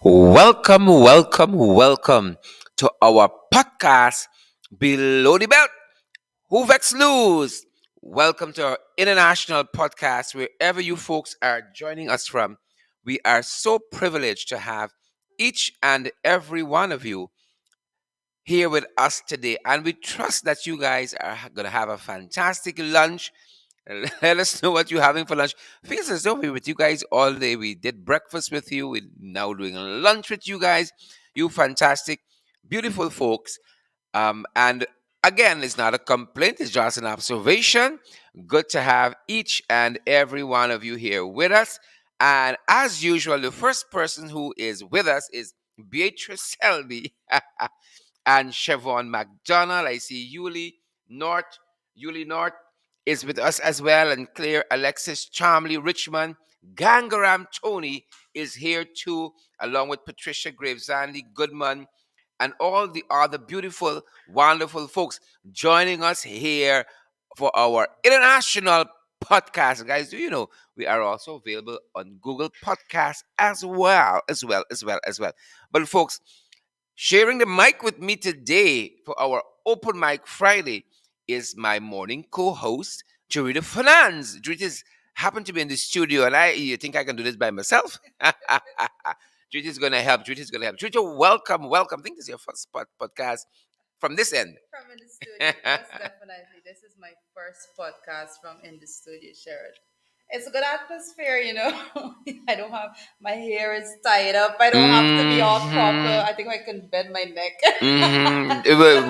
Welcome, welcome, welcome to our podcast, Below the Belt. Who vex lose? Welcome to our international podcast, wherever you folks are joining us from. We are so privileged to have each and every one of you here with us today. And we trust that you guys are going to have a fantastic lunch. Let us know what you're having for lunch. Feels as though we're with you guys all day. We did breakfast with you. We're now doing lunch with you guys. You fantastic, beautiful folks. And again, it's not a complaint, it's just an observation. Good to have each and every one of you here with us. And as usual, the first person who is with us is Beatrice Selby and Chevron McDonald. I see North. Yuli North is with us as well, and Claire Alexis Charmley Richmond. Gangaram Tony is here too, along with Patricia Graves, Andy Goodman, and all the other beautiful, wonderful folks joining us here for our international podcast. Guys, do you know we are also available on Google Podcasts as well. But folks, sharing the mic with me today for our Open Mic Friday is my morning co-host, Jurita Fernandez. Jurita's happened to be in the studio, and you think I can do this by myself? Jurita's going to help. Jurita, welcome. I think this is your first podcast from this end. From in the studio, most definitely. This is my first podcast from in the studio, Sharon. It's a good atmosphere, you know. I don't have my hair is tied up. I don't have to be all proper. I think I can bend my neck.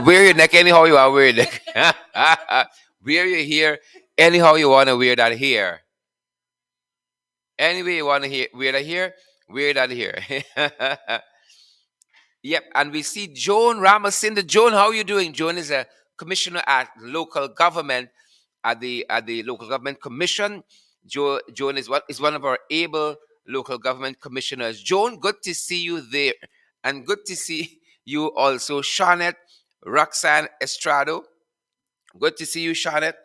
Wear your neck anyhow you want to wear your neck. Wear your hair anyhow you want to wear that hair. Anyway you want to wear that hair, wear that hair. Yep, and we see Joan Ramasinda. Joan, how are you doing? Joan is a commissioner at local government at the local government commission. Joan is one of our able local government commissioners. Joan, good to see you there, and good to see you also, Shawnette Roxanne Estrado. Good to see you, Shawnette.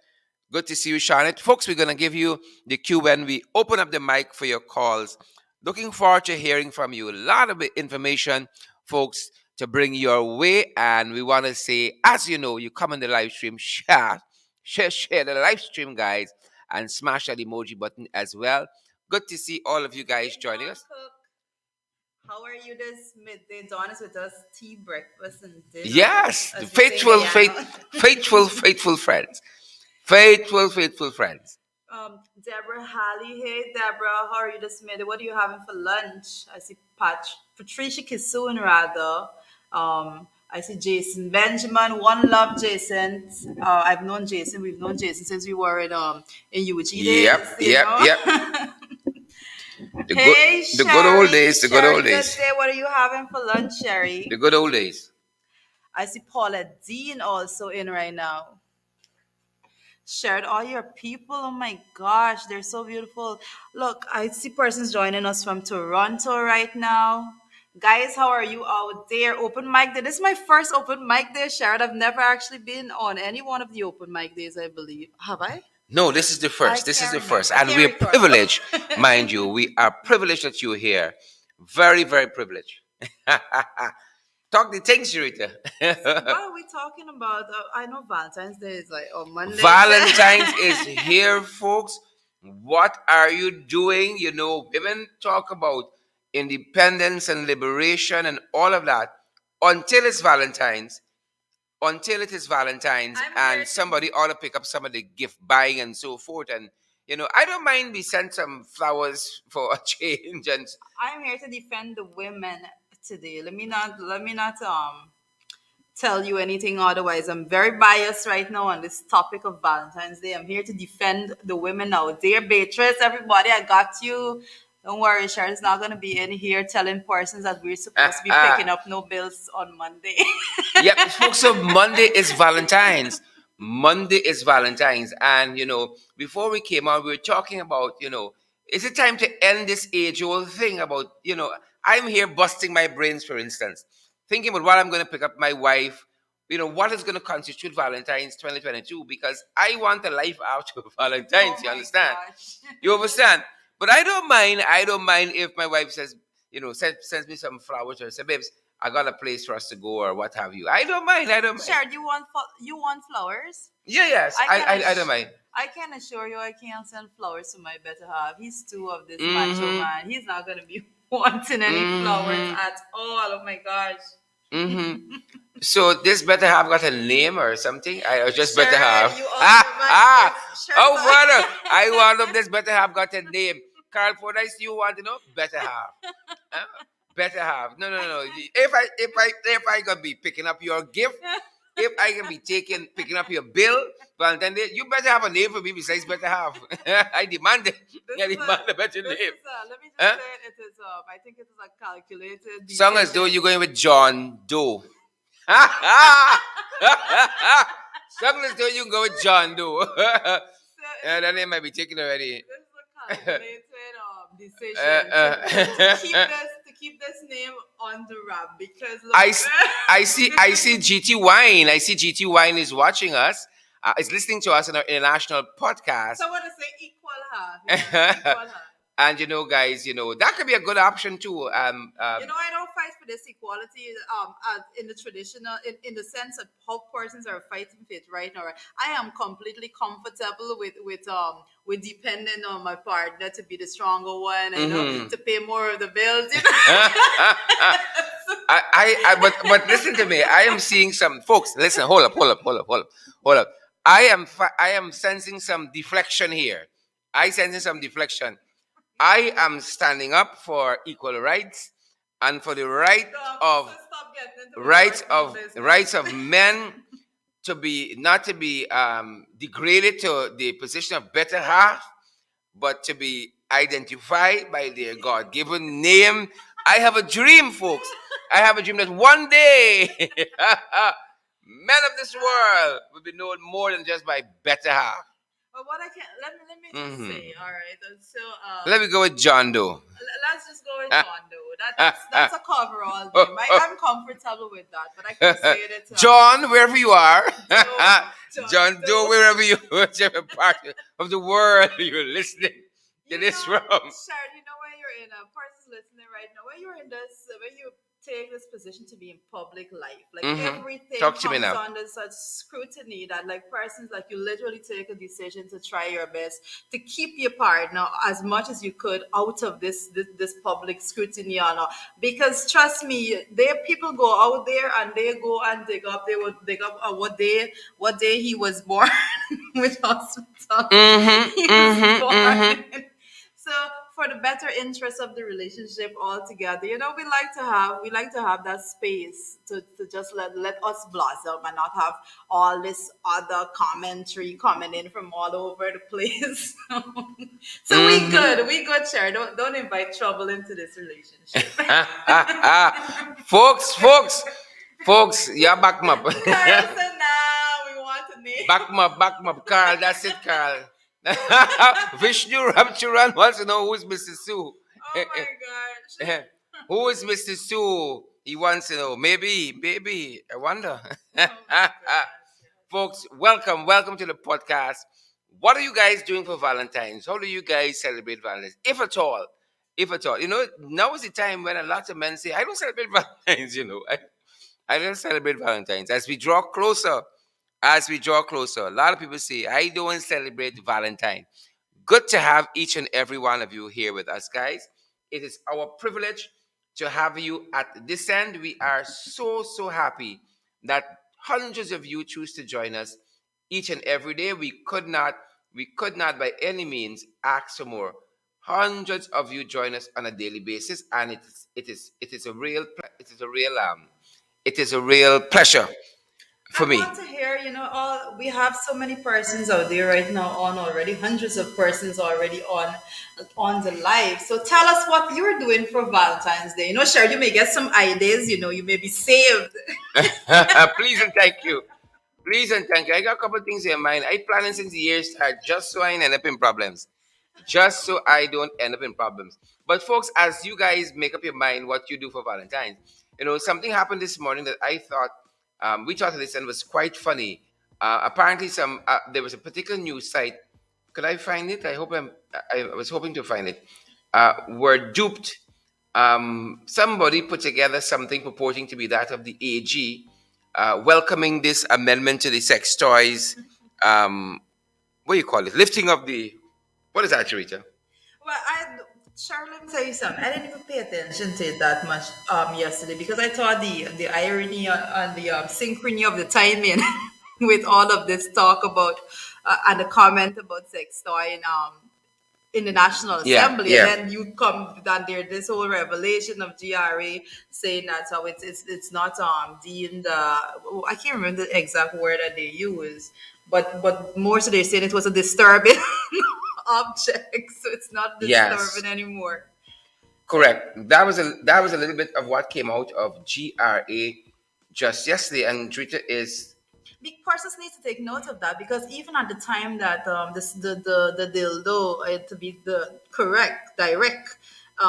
Good to see you, Shawnette. Folks, we're going to give you the cue when we open up the mic for your calls. Looking forward to hearing from you. A lot of information, folks, to bring your way. And we want to say, as you know, you come on the live stream, share the live stream, guys, and smash that emoji button as well. Good to see all of you guys joining us. How are you this midday? Dawn is with us, tea, breakfast, and dinner. Yes, as we say in faithful, Guyana. faithful friends. Faithful friends. Deborah Halley. Hey, Deborah, how are you this midday? What are you having for lunch? I see Patricia Kisoon, rather. I see Jason Benjamin. One love, Jason. I've known Jason. We've known Jason since we were in UG days. Yep. Hey, The good old Sherry. days, the good Sherry, old days. Good day. What are you having for lunch, Sherry? The good old days. I see Paulette Dean also in right now. Shared all your people. Oh my gosh, they're so beautiful. Look, I see persons joining us from Toronto right now. Guys, how are you out there? Open mic day. This is my first open mic day, Sharon. I've never actually been on any one of the open mic days, I believe. Have I? No, this is the I first. This is can't the first. remember. I And can't we're recall. privileged, mind you. We are privileged that you're here. Very, very privileged. Talk the things, Rita. What are we talking about? I know Valentine's Day is like on Monday. Valentine's is here, folks. What are you doing? You know, women talk about independence and liberation and all of that until it's Valentine's. Until it is Valentine's, I'm here and to somebody ought to pick up some of the gift buying and so forth. And I don't mind we send some flowers for a change. And I'm here to defend the women today. Let me not tell you anything otherwise. I'm very biased right now on this topic of Valentine's Day. I'm here to defend the women out there. Beatrice, everybody, I got you. Don't worry, Sharon's not gonna be in here telling persons that we're supposed to be picking up no bills on Monday. yep, folks. So Monday is Valentine's. Monday is Valentine's, and before we came on, we were talking about is it time to end this age-old thing about I'm here busting my brains, for instance, thinking about what I'm going to pick up my wife. What is going to constitute Valentine's 2022? Because I want a life after Valentine's. Oh You my understand? gosh. You understand? But I don't mind. I don't mind if my wife says, sends me some flowers or say, babes, I got a place for us to go or what have you. I don't mind. I don't mind. Sure, you want flowers? Yeah, yes. I can I don't mind. I can assure you I can't send flowers to my better half. He's too of this macho Mm-hmm. man. He's not gonna be wanting any flowers Mm-hmm. at all. Oh my gosh. Mm-hmm. So this better have got a name or something? I or just better Sure, have. you also Ah might ah. yes, sure. Oh, So brother, I want of this better have got a name. Carl Fordyce, you want to know? Better have. Huh? Better have. No, no, no. If I gonna be picking up your gift, if I can be picking up your bill, Valentine Day, you better have a name for me besides better have. I demand it. I this is demand a better this name. is let me just Huh? say it is I think it is a calculated Song as though decision. you're going with John Doe. Song as though you can go with John Doe. So Yeah, that name might be taken already. this is a calculated Uh, decision uh, to keep this name on the wrap because look. I, s- I see GT Wine. I see GT Wine is watching us. Is listening to us in our international podcast. So I want to say equal half. Equal half. And guys, that could be a good option too. I don't fight for this equality in the traditional in the sense of how persons are fighting for it right now. Right? I am completely comfortable with depending on my partner to be the stronger one and Mhm. to pay more of the bills. But listen to me. I am seeing some folks. Listen, hold up. I am sensing some deflection here. I sensing some deflection. I am standing up for equal rights and for the So stop getting into my personal business. rights of men to be not to be degraded to the position of better half, but to be identified by their God given name. I have a dream, folks. I have a dream that one day men of this world will be known more than just by better half. But what I can let me just Mhm. say, all right. So Let me go with John Doe. let's just go with John Doe. That's a cover all name. I'm comfortable with that, but I can say that John, wherever you are. John John Doe, Doe. wherever you, whichever part of the world you're listening to You this know, from. Sharon, when you're in a person's listening right now, when you're in this, when you take this position to be in public life, like everything Talk to me comes now. under such scrutiny that like persons like you literally take a decision to try your best to keep your partner as much as you could out of this public scrutiny or not. Because trust me, there people go out there and they go and they would dig up what day he was born, which hospital he was born in. So for the better interest of the relationship altogether, we like to have that space to just let us blossom and not have all this other commentary coming in from all over the place. So we good, Cher. Don't invite trouble into this relationship. Folks, yeah, back 'em up. Carl said, "Nah, we want a name." Back 'em up, Carl. That's it, Carl. Vishnu Ramcharan wants to know who's Mr. Sue. Oh my gosh. Who is Mr. Sue? He wants to know. Maybe. I wonder. Oh my gosh. Folks, welcome to the podcast. What are you guys doing for Valentine's? How do you guys celebrate Valentine's, if at all? If at all, now is the time when a lot of men say, "I don't celebrate Valentine's." I don't celebrate Valentine's. As we draw closer, a lot of people say, "I don't celebrate Valentine." Good to have each and every one of you here with us, guys. It is our privilege to have you at this end. We are so happy that hundreds of you choose to join us each and every day. We could not by any means ask for more. Hundreds of you join us on a daily basis, and it is a real pleasure for I me. want to hear, all we have so many persons out there right now on already, hundreds of persons already on the live. So tell us what you're doing for Valentine's Day. Sure, you may get some ideas, you may be saved. Please and thank you. Please and thank you. I got a couple of things in mind. I planning since the year start just so I don't end up in problems. Just so I don't end up in problems. But folks, as you guys make up your mind what you do for Valentine's, something happened this morning that I thought we thought this and was quite funny. Apparently, there was a particular news site. Could I find it? I was hoping to find it. Were duped. somebody put together something purporting to be that of the AG, welcoming this amendment to the sex toys. What do you call it? Lifting of the, what is that, Charita? Well, Charlotte, let me tell you something. I didn't even pay attention to it that much yesterday because I thought the irony on the synchrony of the timing with all of this talk about and the comment about sex toy in the National Yeah, Assembly, and yeah, then you come down there this whole revelation of GRA saying that so it's not deemed I can't remember the exact word that they use, but more so they're saying it was a disturbing object, so it's not yes, disturbing anymore. So correct. That was a little bit of what came out of GRA just yesterday, and Charita is, big persons need to take note of that because even at the time that the dildo to be the correct direct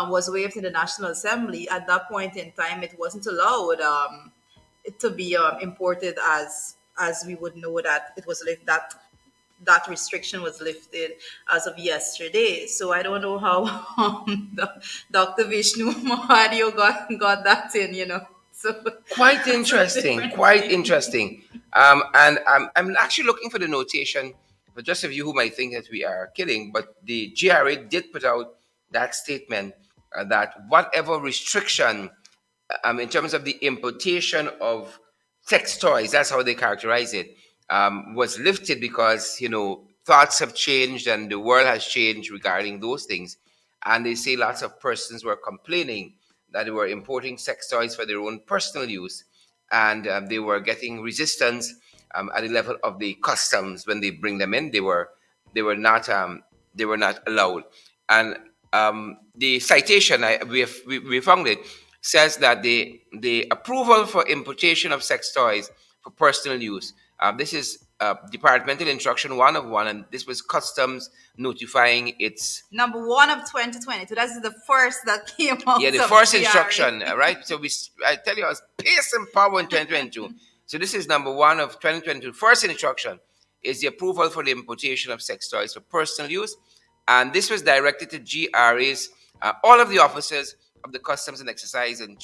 was waived in the National Assembly, at that point in time it wasn't allowed it to be imported as we would know that it was that restriction was lifted as of yesterday. So I don't know how Dr. Vishnu Mahadio got that in, So quite that's a interesting, different quite thing. interesting. And I'm actually looking for the notation for just of you who might think that we are kidding, but the GRA did put out that statement that whatever restriction in terms of the importation of sex toys, that's how they characterize it, was lifted because, thoughts have changed and the world has changed regarding those things. And they say lots of persons were complaining that they were importing sex toys for their own personal use, and they were getting resistance at the level of the customs when they bring them in. They were not allowed. And the citation, we found it, says that the approval for importation of sex toys for personal use. This is departmental instruction one of one, and this was customs notifying its, Number one of 2022. That's the first that came yeah, out the of first GRA. instruction, right? So I tell you, I was pace and power in 2022. So this is number one of 2022. First instruction is the approval for the importation of sex toys for personal use, and this was directed to GRAs, all of the officers of the Customs and Excise and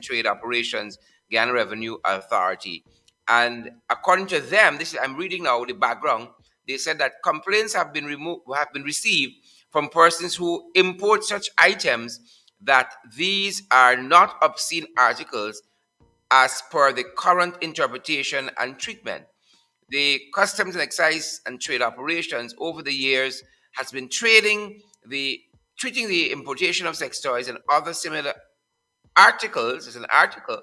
Trade Operations Ghana Revenue Authority. And according to them, this is, I'm reading now the background. They said that complaints have been received from persons who import such items that these are not obscene articles as per the current interpretation and treatment. The Customs and Excise and Trade Operations over the years has been the treating the importation of sex toys and other similar articles as an article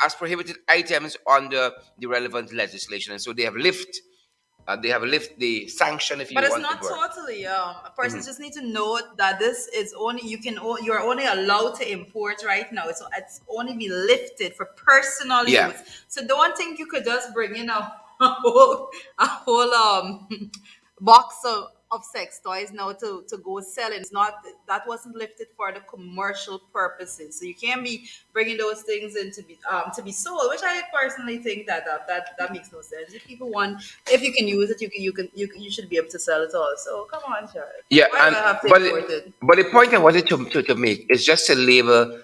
as prohibited items under the relevant legislation. And so they have lift the sanction, if But you it's want the not word. totally. A person Mhm. just need to note that this is only you're only allowed to import right now. It's only be lifted for personal Yeah. use. So don't think you could just bring in a whole box of sex toys now to go sell it. It's not that wasn't lifted for the commercial purposes. So you can't be bringing those things in to be sold, which I personally think that makes no sense. If people want, if you can use it, you should be able to sell it also. Come on, Charlotte. Yeah, Why do and I have to but import it? the point I wanted to make is just to label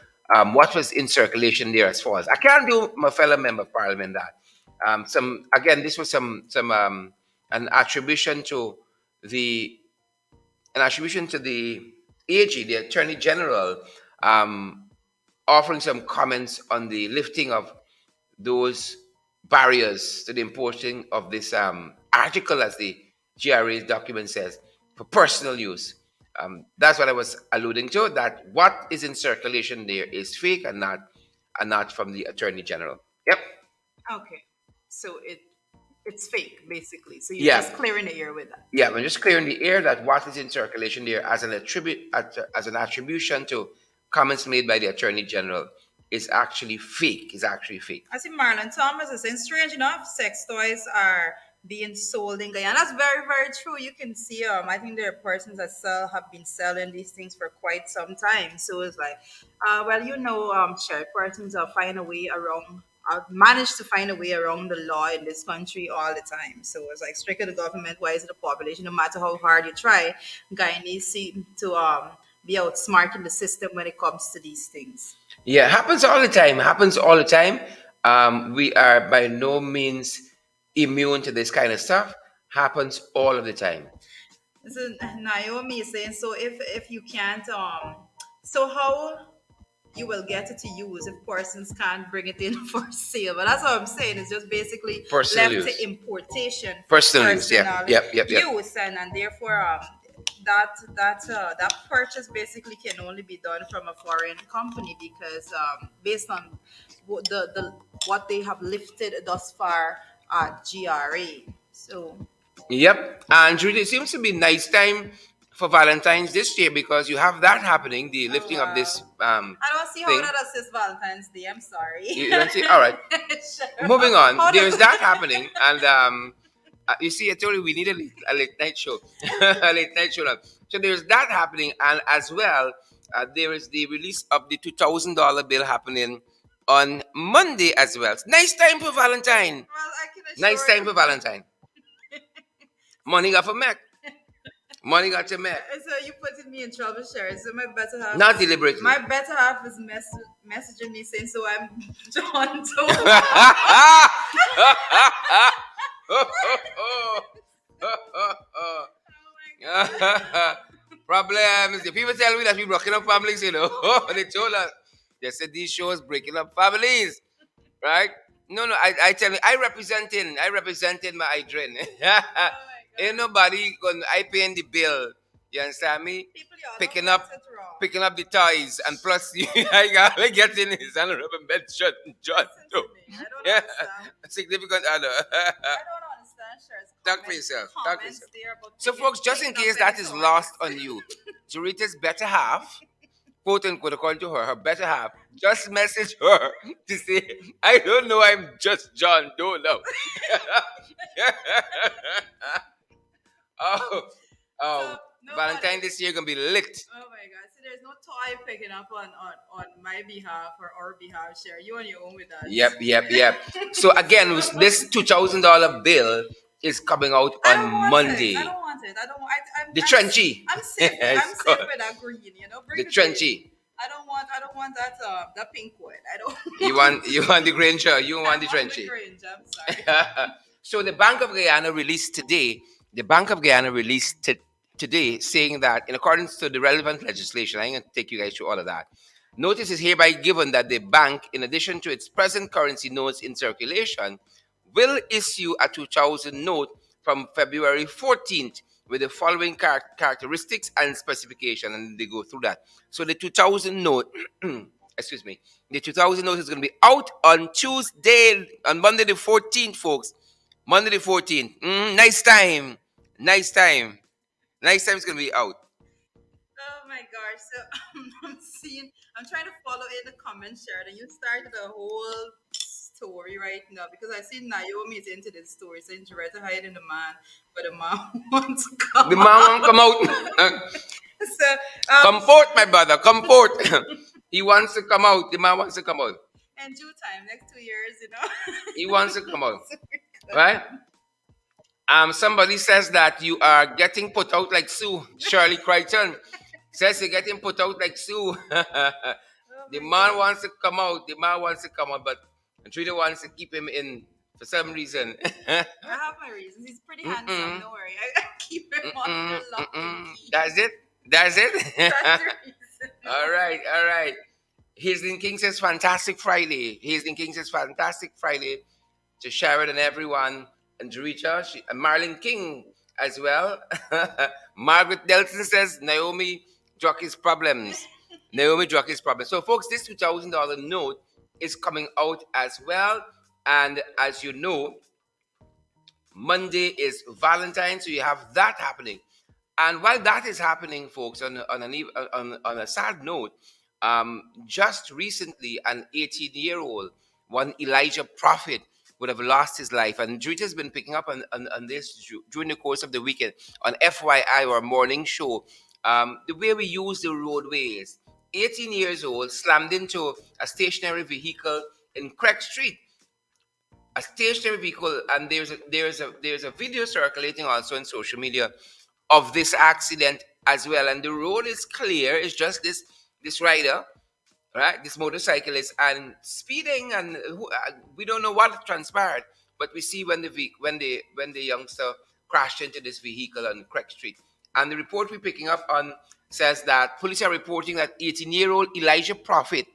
what was in circulation there as far as I can't do my fellow member of parliament that some again this was some an attribution to the the AG, the Attorney General, um, offering some comments on the lifting of those barriers to the importing of this article, as the GRA document says, for personal use. That's what I was alluding to. That what is in circulation there is fake and not from the Attorney General. Yep. Okay, so it's fake basically. So you're Yeah. just clearing the air with that. Yeah. I'm just clearing the air that what is in circulation there as an as an attribution to comments made by the Attorney General is actually fake. Is actually fake. I see Marlon Thomas is saying, strange enough, sex toys are being sold in Guyana. That's very, very true. You can see, I think there are persons that have been selling these things for quite some time. So it's like, well, shared persons find a way around, manage to find a way around the law in this country all the time. So it's like, stricter the government, why is it the population? No matter how hard you try, Guyanese seem to be outsmarting the system when it comes to these things. Yeah, happens all the time. Happens all the time. We are by no means immune to this kind of stuff. Happens all of the time. So Naomi is saying, so if you can't, so how you will get it to use if persons can't bring it in for sale? But that's what I'm saying. It's just basically Personal left use. to importation for Personal use. Yep. personal Yep. Yep. Yep. use, and therefore that purchase basically can only be done from a foreign company because based on what they have lifted thus far at GRA. So Yep. And Judy, it seems to be nice time for Valentine's this year because you have that happening, the oh lifting of this wow. I don't see how thing. that assists Valentine's Day. I'm sorry. You don't see? All right. Sure. Moving on. How There's does that happening, and you see, I told you we need a late night show, a late night show now. So there's that happening, and as well, there is the release of the $2,000 bill happening on Monday as well. It's nice time for Valentine. well, I can Nice assure time you. for Valentine. Money got for Mac. Money got to Mac. So you putting me in trouble, Sherry. So my better half, Not deliberately. my better half is messaging me saying, "So I'm John Doe." Oh my god. Problems. The people tell me that we breaking up families, you know. They told us. They said these shows breaking up families, right? No, no, I tell you, I represented my Idrin. Oh my Ain't god. nobody going I paying the bill. You understand me? People, y'all don't Picking get up it wrong. picking up the toys and plus I got getting his honorable mention John Listen Doe. to me. I don't Yeah. understand. Significant honor. I don't understand Sher's Talk for yourself. Talk for comments yourself. there about So, folks, just in picking up case any that is toys. lost on you, Zarita's better half, quote unquote, according to her, her better half, just message her to say, I don't know, I'm just John Doe now. oh, So oh, nobody. Valentine this year gonna be licked. Oh my god! So there's no toy picking up on my behalf or our behalf, Sher. You on your own with that. Yep, yep, yep. So again, this $2,000 bill is coming out I on don't want it. I Monday. don't want it. I don't want. The Trenchy. I'm safe. I'm It's safe called with that green. You know, the bring the green. Trenchy. I don't want. I don't want that. That pink one. I don't. You want the Granger, you want I the want the Trenchy. Grange. I'm sorry. So the Bank of Guyana released today, the Bank of Guyana released today saying that in accordance to the relevant legislation, I'm going to take you guys through all of that. Notice is hereby given that the bank, in addition to its present currency notes in circulation, will issue a 2000 note from February 14th with the following characteristics and specification, and they go through that. So the 2000 note, excuse me, the 2000 note is going to be out on Tuesday, on Monday the 14th, folks. Monday the 14th. Nice time. Nice time. Nice time is going to be out. Oh my gosh. So I'm seeing, I'm trying to follow in the comments, Sharon. You started a whole story right now because I see Naomi is into this story, saying she ready to hide in the man, but the man wants to The come man out. won't come out. So, Come forth, my brother. Come forth. He wants to come out. The man wants to come out. in due time, next 2 years, you know. He wants to come out. So we could- Right? Somebody says that you are getting put out like Sue. Shirley Crichton says you're getting put out like Sue. Oh The my man God. wants to come out. The man wants to come out, but Trina wants to keep him in for some reason. I have my reasons. He's pretty handsome. Mm-mm. Don't worry. I keep him under Mm-mm, lock and mm-mm. key. That's it. That's it. That's the reason. All right, all right. Hazelin King says Fantastic Friday. Hazelin King says Fantastic Friday to Sharon and everyone, and Jericha, and Marlon King as well. Margaret Delton says Naomi Jockey's problems. Naomi Jockey's problems. So, folks, this $2,000 note is coming out as well. And as you know, Monday is Valentine's, so you have that happening. And while that is happening, folks, on a sad note, just recently, an 18-year-old, one Elijah Prophet, would have lost his life. And Jude has been picking up on this during the course of the weekend on FYI, or morning show, the way we use the roadways. 18 years old, slammed into a stationary vehicle in Craig Street, a stationary vehicle, and there's a video circulating also on social media of this accident, as well, and the road is clear. It's just this rider, right? This motorcyclist and speeding, and we don't know what transpired, but we see when the youngster crashed into this vehicle on Craig Street, and the report we're picking up on says that police are reporting that 18-year-old Elijah Prophet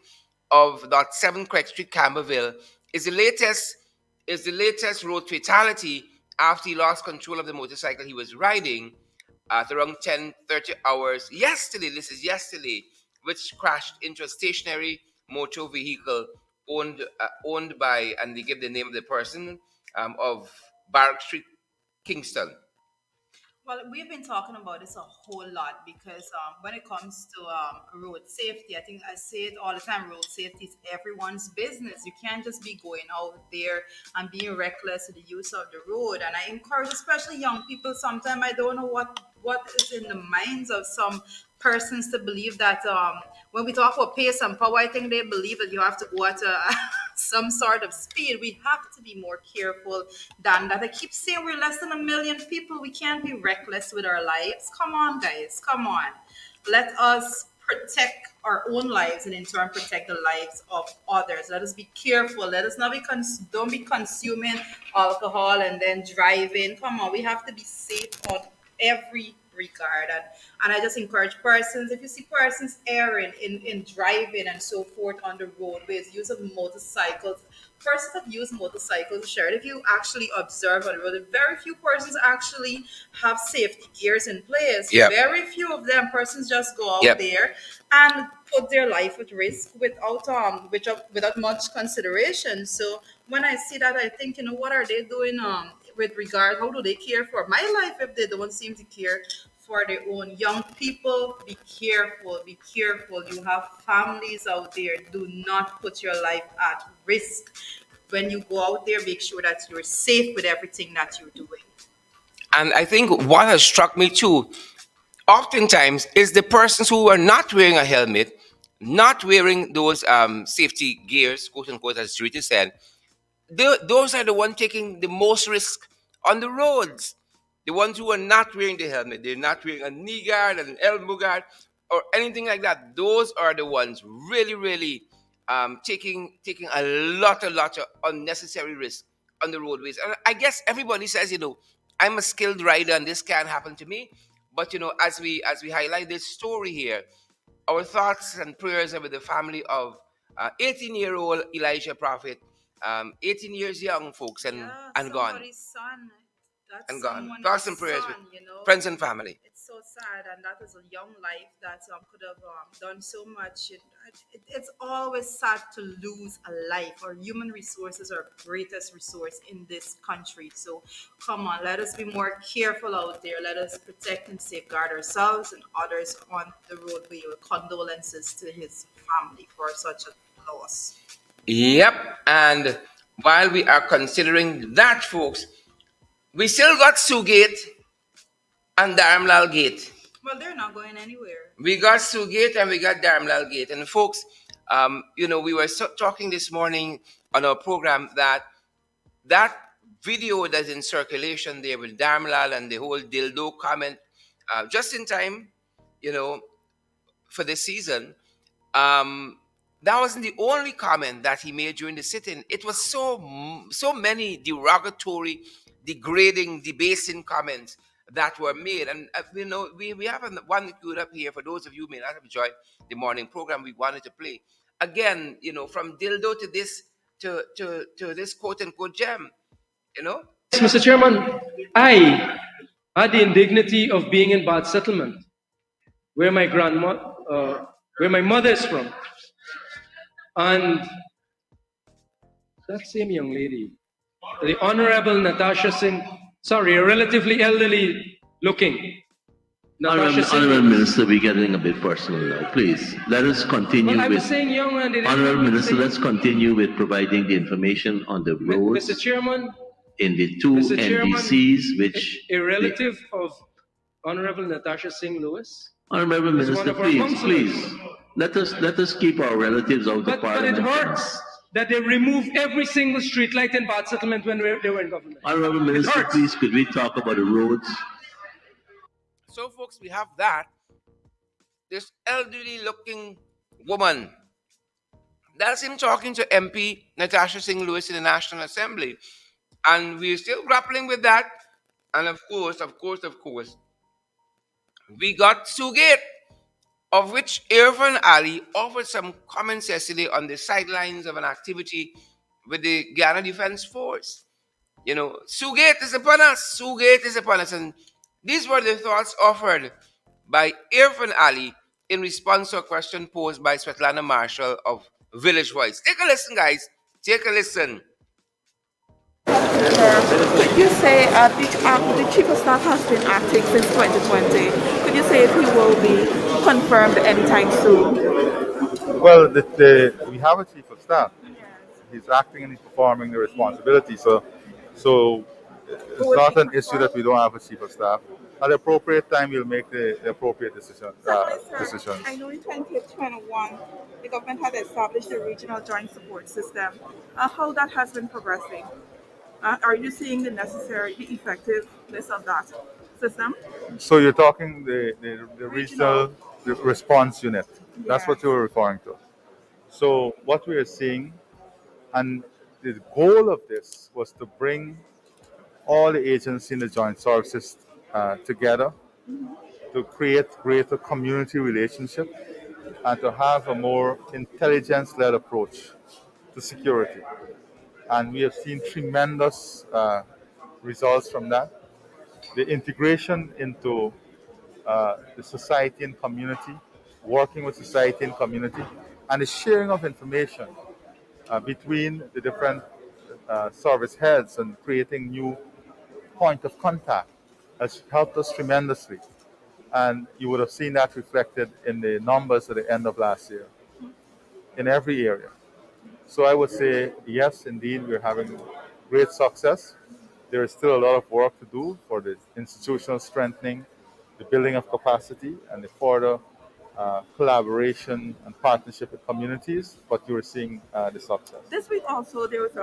of dot 7 Craig Street, Camberville, is the latest road fatality after he lost control of the motorcycle he was riding at around 10:30 hours yesterday. This is yesterday, which crashed into a stationary motor vehicle owned by, and they give the name of the person, of Barrack Street, Kingston. Well, we've been talking about this a whole lot because when it comes to road safety, I think I say it all the time, road safety is everyone's business. You can't just be going out there and being reckless with the use of the road. And I encourage, especially young people, sometimes I don't know what is in the minds of some persons to believe that when we talk about pace and power, I think they believe that you have to go at some sort of speed. We have to be more careful than that. I keep saying we're less than a million people. We can't be reckless with our lives. Come on, guys. Come on. Let us protect our own lives and in turn protect the lives of others. Let us be careful. Let us not be don't be consuming alcohol and then driving. Come on, we have to be safe on every regard. And I just encourage persons, if you see persons erring in driving and so forth on the roadways, use of motorcycles, persons that use motorcycles, sure, if you actually observe on the road, very few persons actually have safety gears in place. Yep. Very few of them persons just go out Yep. there and put their life at risk without much consideration. So when I see that, I think, what are they doing with regard? How do they care for my life if they don't seem to care for their own? Young people, be careful, be careful. You have families out there. Do not put your life at risk. When you go out there, make sure that you're safe with everything that you're doing. And I think what has struck me too, oftentimes, is the persons who are not wearing a helmet, not wearing those safety gears, quote unquote, as Rita said. Those are the ones taking the most risk on the roads. The ones who are not wearing the helmet, they're not wearing a knee guard, an elbow guard, or anything like that. Those are the ones really, really taking a lot of unnecessary risk on the roadways. And I guess everybody says, I'm a skilled rider and this can't happen to me. But as we highlight this story here, our thoughts and prayers are with the family of 18-year-old Elijah Prophet, 18 years young, folks, and Yeah, and gone somebody's son. That's and gone. someone's Thoughts and prayers with son. friends and family. It's so sad, and that is a young life that could have done so much. It's always sad to lose a life. Our human resources are our greatest resource in this country. So, come on, let us be more careful out there. Let us protect and safeguard ourselves and others on the roadway. With condolences to his family for such a loss. Yep. And while we are considering that, folks, we still got Sugate and Dharamlal Gate. Well, they're not going anywhere. We got Sugate and we got Dharamlal Gate. And folks, we were talking this morning on our program that video that's in circulation there with Dharamlal and the whole dildo comment, just in time, for this season. That wasn't the only comment that he made during the sit-in. It was so many derogatory, degrading, debasing comments that were made. And we have one queued up here for those of you who may not have enjoyed the morning program. We wanted to play again. From dildo to this quote unquote gem. Yes, Mr. Chairman, I had the indignity of being in Bad Settlement, where where my mother is from, and that same young lady, the Honorable Natasha Singh, sorry, a relatively elderly looking Natasha Singh. Honorable Minister, we're getting a bit personal now. Please, let us continue Well, I was with... saying young and Honorable Minister, let's continue with providing the information on the roads Mr. Chairman, in the two Mr. Chairman, NDCs, which... a relative of Honorable Natasha Singh Lewis. Honorable is Minister, one of our please, councillors. let us keep our relatives out of But it Parliament. hurts that they remove every single street light in Bad Settlement when they were in government. Honorable Minister, please, could we talk about the roads? So, folks, we have that. this elderly looking woman. That's him talking to MP Natasha Singh Lewis in the National Assembly. And we're still grappling with that. And of course, we got Sugate, of which Irfan Ali offered some comments yesterday on the sidelines of an activity with the Ghana Defense Force. Sugate is upon us. Sugate is upon us. And these were the thoughts offered by Irfan Ali in response to a question posed by Svetlana Marshall of Village Voice. Take a listen, guys. Take a listen. Could you say the chief of staff has been acting since 2020? Could you say if he will be confirmed anytime soon? Well, we have a chief of staff. He's acting and he's performing the responsibility. So it's not an issue that we don't have a chief of staff. At the appropriate time, we'll make the appropriate decisions. I know in 2021 the government had established the regional joint support system. How that has been progressing? Are you seeing the effectiveness of that system? So you're talking the regional response unit. That's what Yes. you were referring to. So what we are seeing, and the goal of this was to bring all the agencies in the joint services together to create greater community relationship and to have a more intelligence-led approach to security. And we have seen tremendous results from that. The integration into the society and community, working with society and community, and the sharing of information between the different service heads and creating new point of contact has helped us tremendously. And you would have seen that reflected in the numbers at the end of last year in every area. So I would say, yes, indeed, we're having great success. There is still a lot of work to do for the institutional strengthening, the building of capacity, and the further collaboration and partnership with communities, but you're seeing the success. This week also there was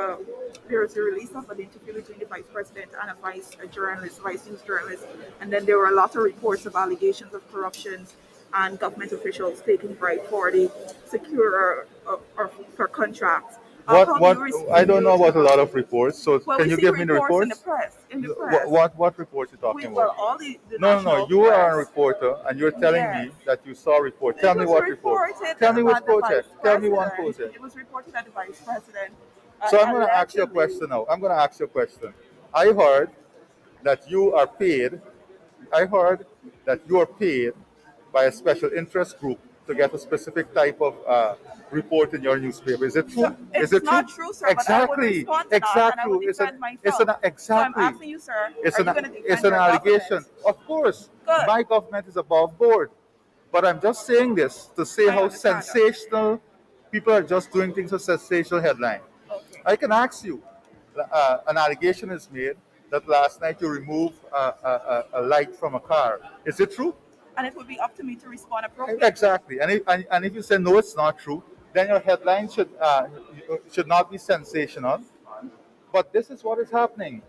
a release of an interview between the vice president and vice news journalist, and then there were a lot of reports of allegations of corruption and government officials taking bribe for the secure or for contracts. What How do what you I don't know about a lot of reports. So Well, can we you see give me the reports in the reports? press. In the press, What reports you talking well, about? all the No, no, no. national You are a press. reporter, and you're telling Yes. me that you saw a report. It Tell me was what report. reported Tell me which that the vice project. Tell me one president. project. It was reported that the vice president. So I'm going to ask you a Allegedly. question now. I'm going to ask you a question. I heard that you are paid. I heard that you are paid by a special interest group to get a specific type of report in your newspaper. Is it true? It's Is it true? not true, sir, but I would Exactly. respond to that and I Exactly. would defend myself. So I'm exactly. asking you, sir, It's are an you going to defend it's an your allegation. government? Of course, Good. my government is above board, but I'm just saying this to say I how understand that. sensational people are just doing things for sensational headline. Okay. I can ask you. An allegation is made that last night you removed a light from a car. Is it true? And it would be up to me to respond appropriately. Exactly. And if you say no, it's not true, then your headline should not be sensational. But this is what is happening.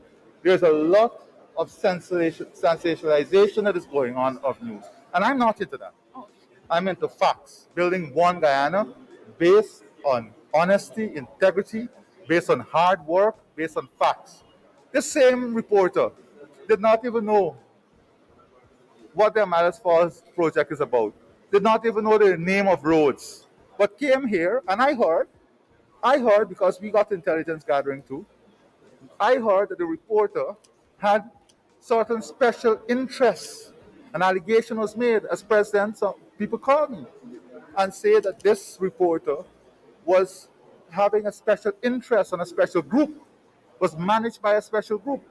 There's a lot of sensationalization that is going on of news, and I'm not into that. I'm into facts, building one Guyana based on honesty, integrity, based on hard work, based on facts. This same reporter did not even know what the Amaris Falls project is about, did not even know the name of roads, but came here and I heard because we got intelligence gathering too, I heard that the reporter had certain special interests. An allegation was made as president. Some people called me and say that this reporter was having a special interest on a special group, was managed by a special group.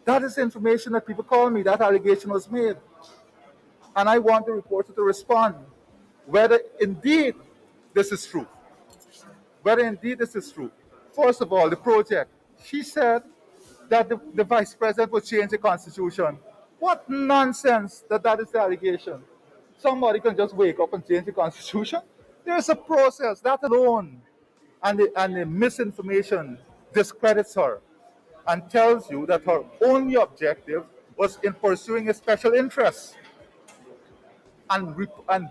That is information that people call me. That allegation was made. And I want the reporter to respond whether indeed this is true. Whether indeed this is true. First of all, the project. She said that the vice president would change the constitution. What nonsense that is the allegation. Somebody can just wake up and change the constitution. There's a process, that alone. And the misinformation discredits her and tells you that her only objective was in pursuing a special interest. and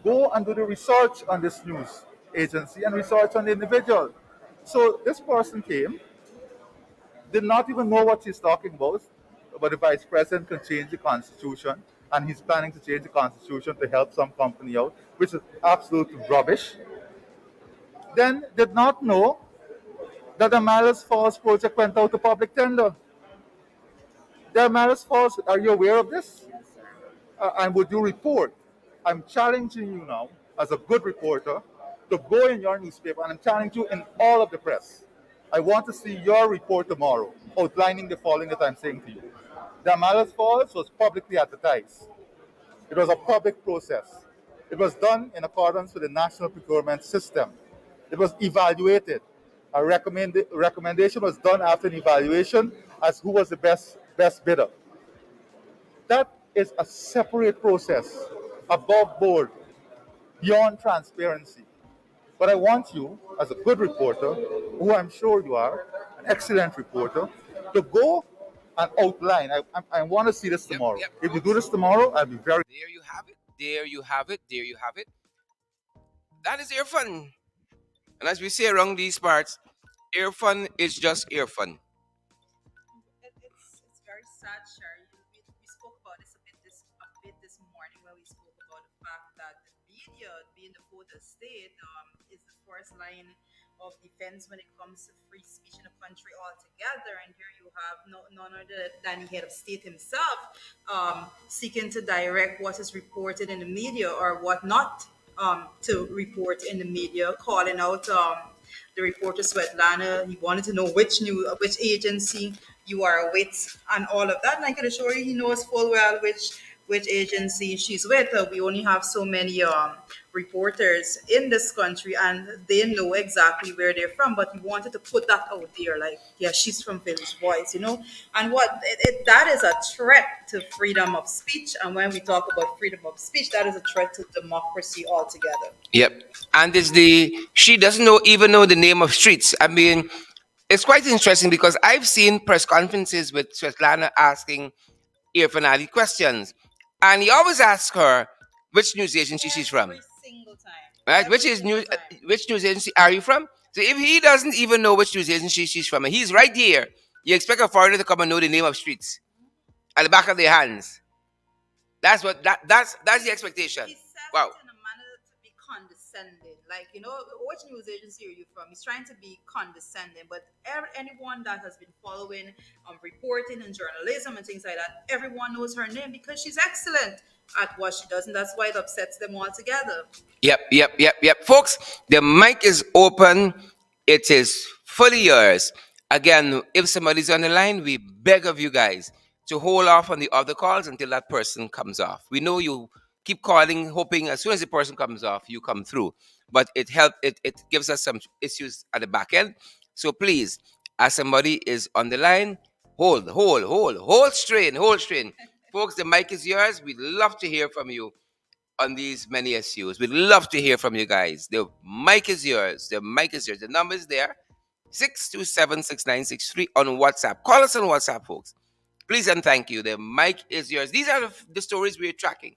go and do the research on this news agency and research on the individual. So this person came, did not even know what he's talking about, but the vice president can change the constitution, and he's planning to change the constitution to help some company out, which is absolute rubbish. Then did not know that the Malice Falls project went out to public tender. The Malice Falls, are you aware of this? And would you report? I'm challenging you now, as a good reporter, to go in your newspaper, and I'm challenging you in all of the press. I want to see your report tomorrow, outlining the following that I'm saying to you. The Malice Falls was publicly advertised. It was a public process. It was done in accordance with the national procurement system. It was evaluated. A recommendation was done after an evaluation as who was the best bidder. That is a separate process, above board, beyond transparency. But I want you, as a good reporter, who I'm sure you are, an excellent reporter, to go and outline. I want to see this Yep, tomorrow. yep, If you do folks. this tomorrow, I'll be very. There you have it. There you have it. There you have it. That is earfun. And as we say around these parts, earfun is just earfun. It's very sad, Sherry. We spoke about this a bit this morning when we spoke about the fact that the media, being the fourth estate, is the first line of defense when it comes to free speech in the country altogether. And here you have none other than the head of state himself seeking to direct what is reported in the media or what not to report in the media, calling out the reporter Svetlana. He wanted to know which agency you are with and all of that. And I can assure you, he knows full well which agency she's with. We only have so many reporters in this country, and they know exactly where they're from. But he wanted to put that out there, like, yeah, she's from Village Voice, you know. And that is a threat to freedom of speech. And when we talk about freedom of speech, that is a threat to democracy altogether. Yep. And it's she doesn't even know the name of streets. I mean, it's quite interesting because I've seen press conferences with Svetlana asking Irfan questions. And he always asks her which news agency she's from. Every single time. Right? Every single time. Which news agency are you from? So if he doesn't even know which news agency she's from, and he's right here, you expect a foreigner to come and know the name of streets at the back of their hands. That's the expectation. He says Wow. it in a manner to be condescending. Like, which news agency are you from? He's trying to be condescending. But anyone that has been following reporting and journalism and things like that, everyone knows her name because she's excellent at what she does. And that's why it upsets them all together. Yep. Folks, the mic is open. It is fully yours. Again, if somebody's on the line, we beg of you guys to hold off on the other calls until that person comes off. We know you keep calling, hoping as soon as the person comes off, you come through. But it gives us some issues at the back end. So please, as somebody is on the line, hold strain. Folks, the mic is yours. We'd love to hear from you on these many issues. We'd love to hear from you guys. The mic is yours. The mic is yours. The number is there. 627-6963 on WhatsApp. Call us on WhatsApp, folks. Please and thank you. The mic is yours. These are the stories we are tracking.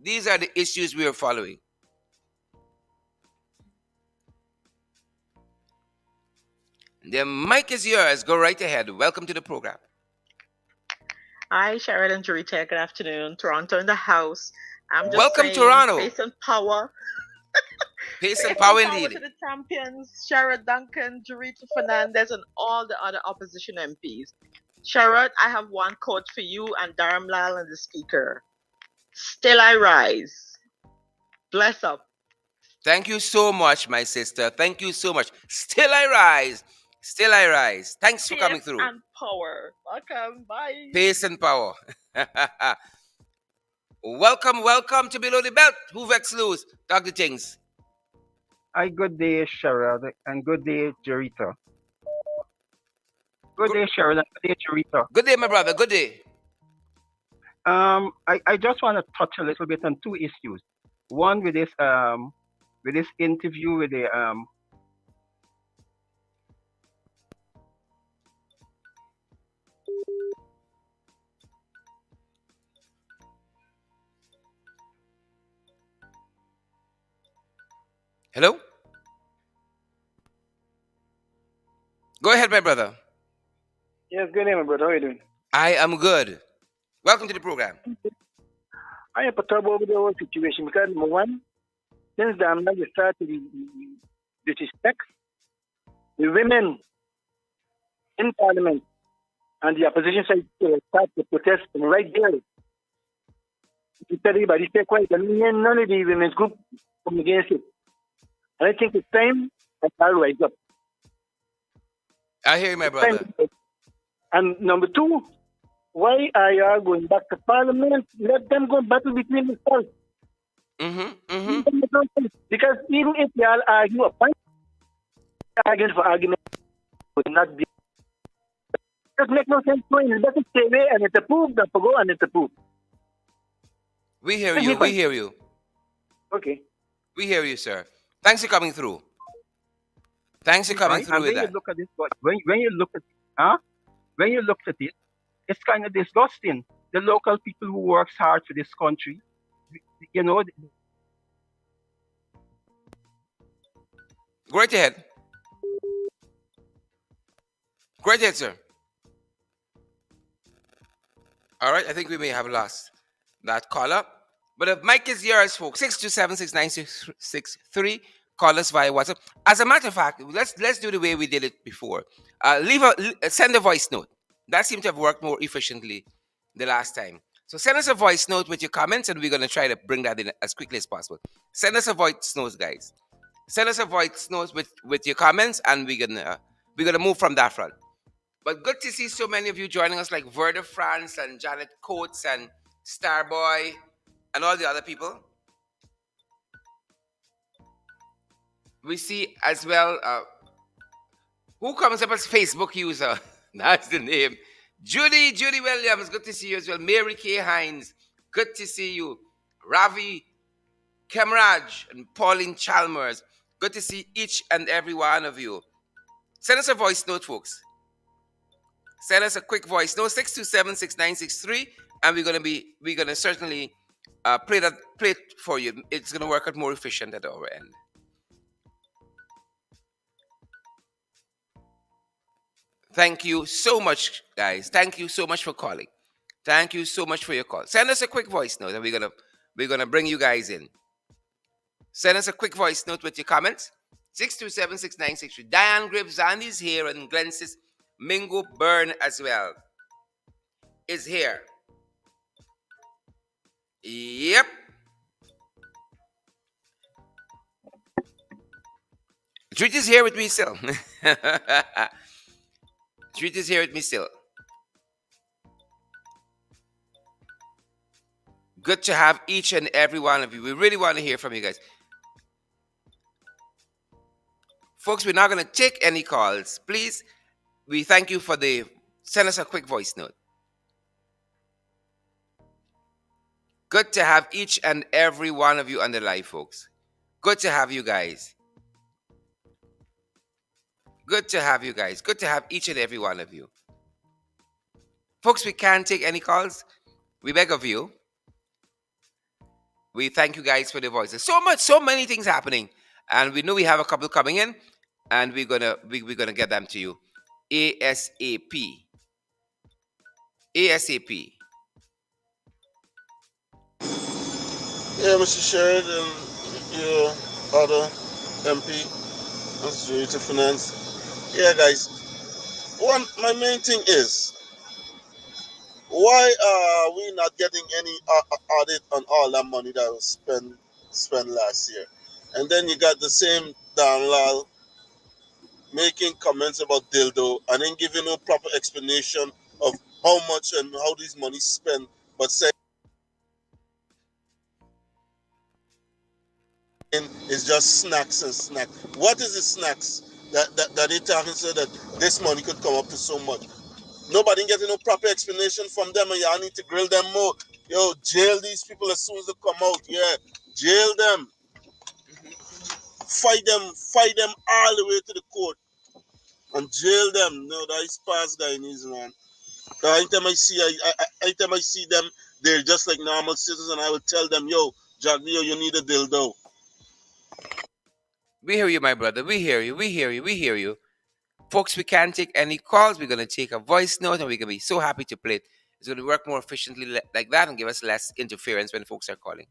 These are the issues we are following. The mic is yours. Go right ahead. Welcome to the program. Hi, Sharon and Jurita. Good afternoon. Toronto in the house. I'm just Welcome, saying, Toronto. Pace and power. Pace and power To indeed. the champions, Sherrod Duncan, Jurita Fernandez, and all the other opposition MPs. Sherrod, I have one quote for you and Dharamlal and the speaker. Still I rise. Bless up. Thank you so much, my sister. Thank you so much. Still I rise. Still I rise. Thanks for coming through. And power. Welcome. Bye. Pace and power. Welcome to Below the Belt. Who vex lose? Talk the things. Hi, good day, Sherrod, and good day, Jerita. Good day, Sherrod, and good day, Jerita. Good day, my brother. Good day. I just want to touch a little bit on two issues. One with this interview with the Hello? Go ahead, my brother. Yes, good evening, brother. How are you doing? I am good. Welcome to the program. I am perturbed over the whole situation because, number one, since the Amna started the disrespect, the women in parliament and the opposition side start to protest right there. If everybody stay quiet, and none of the women's group come against it. And I think it's time that I'll rise up. I hear you, my It's time. brother. And number two, why are you all going back to parliament? Let them go battle between themselves. Mm-hmm. Mm-hmm. Because even if they all argue a point, argument for argument would not be. It make no sense to it. Let it stay away and it's approved, and go and it's approved. We hear Let me you. We find. hear you. Okay. We hear you, sir. Thanks for coming through. Thanks for coming Right? through And with when you that. look at this, when you look at when you look at it, it's kind of disgusting. The local people who works hard for this country, you know, Go right ahead. Go right ahead, sir. All right. I think we may have lost that caller. But the mic is yours, folks. 627-69663. Call us via WhatsApp. As a matter of fact, let's do the way we did it before. Send a voice note. That seemed to have worked more efficiently the last time. So send us a voice note with your comments, and we're gonna try to bring that in as quickly as possible. Send us a voice note, guys. Send us a voice note with your comments, and we're gonna move from that front. But good to see so many of you joining us, like Verda France and Janet Coates and Starboy and all the other people. We see as well who comes up as Facebook user. That's the name. Judy Williams, good to see you as well. Mary Kay Hines, good to see you. Ravi Kemraj and Pauline Chalmers, good to see each and every one of you. Send us a voice note, folks. Send us a quick voice note, 627-6963, and we're gonna certainly play it for you. It's gonna work out more efficient at our end. Thank you so much, guys. Thank you so much for calling. Thank you so much for your call. Send us a quick voice note, and we're gonna bring you guys in. Send us a quick voice note with your comments. 627-6963. Diane Gribbs is here, and Glenn says Mingo Byrne as well is here. Yep. Treat is here with me still. Treat is here with me still. Good to have each and every one of you. We really want to hear from you guys. Folks, we're not going to take any calls. Please, we thank you for the send us a quick voice note. Good to have each and every one of you on the live, folks. Good to have you guys. Good to have you guys. Good to have each and every one of you. Folks, we can't take any calls. We beg of you. We thank you guys for the voices. So many things happening. And we know we have a couple coming in. And we're gonna get them to you. ASAP. ASAP. Yeah, Mr. Sheridan, your other MP, Mr. Director Finance. Yeah, guys. My main thing is, why are we not getting any audit on all that money that was spent last year? And then you got the same Dan Lal making comments about dildo and then giving no proper explanation of how much and how these money spent, but saying it's just snacks and snacks. What is the snacks that they talking so that this money could come up to so much? Nobody getting no proper explanation from them, and y'all need to grill them more. Yo, jail these people as soon as they come out. Yeah, jail them, fight them all the way to the court, and jail them. No, that is past Guyanese, man. Anytime anytime I see them, they're just like normal citizens. I will tell them, yo, Jack Leo, you need a dildo. We hear you, my brother. We hear you. We hear you. We hear you. Folks, we can't take any calls. We're going to take a voice note and we're going to be so happy to play it. It's going to work more efficiently like that and give us less interference when folks are calling.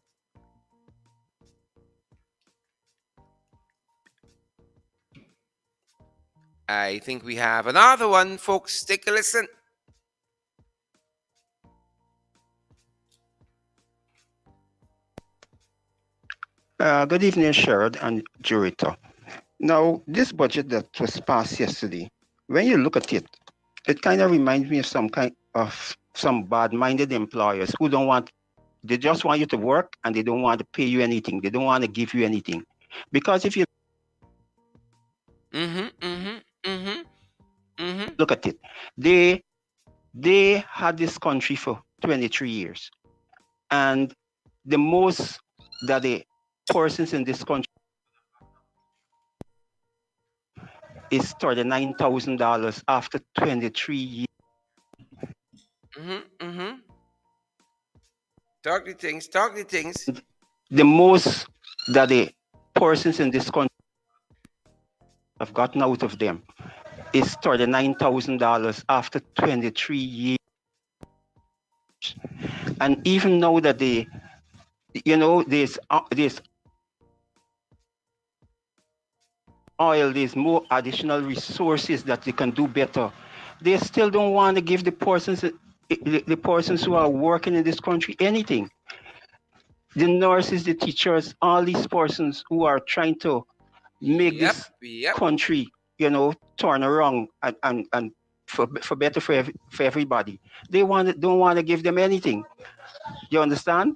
I think we have another one, folks. Take a listen. Good evening, Sherrod and Jurito. Now, this budget that was passed yesterday, when you look at it, it kind of reminds me of some bad-minded employers who don't want, they just want you to work and they don't want to pay you anything. They don't want to give you anything. Because if you look at it, they they had this country for 23 years. And the most that the persons in this country is $39,000 after 23 years. Talk the things. Talk the things. The most that the persons in this country have gotten out of them is $39,000 after 23 years. And even now that there's oil, there's more additional resources that they can do better. They still don't want to give the persons who are working in this country anything. The nurses, the teachers, all these persons who are trying to make Yep. this Yep. country, turn around and for better for everybody. Don't want to give them anything. You understand?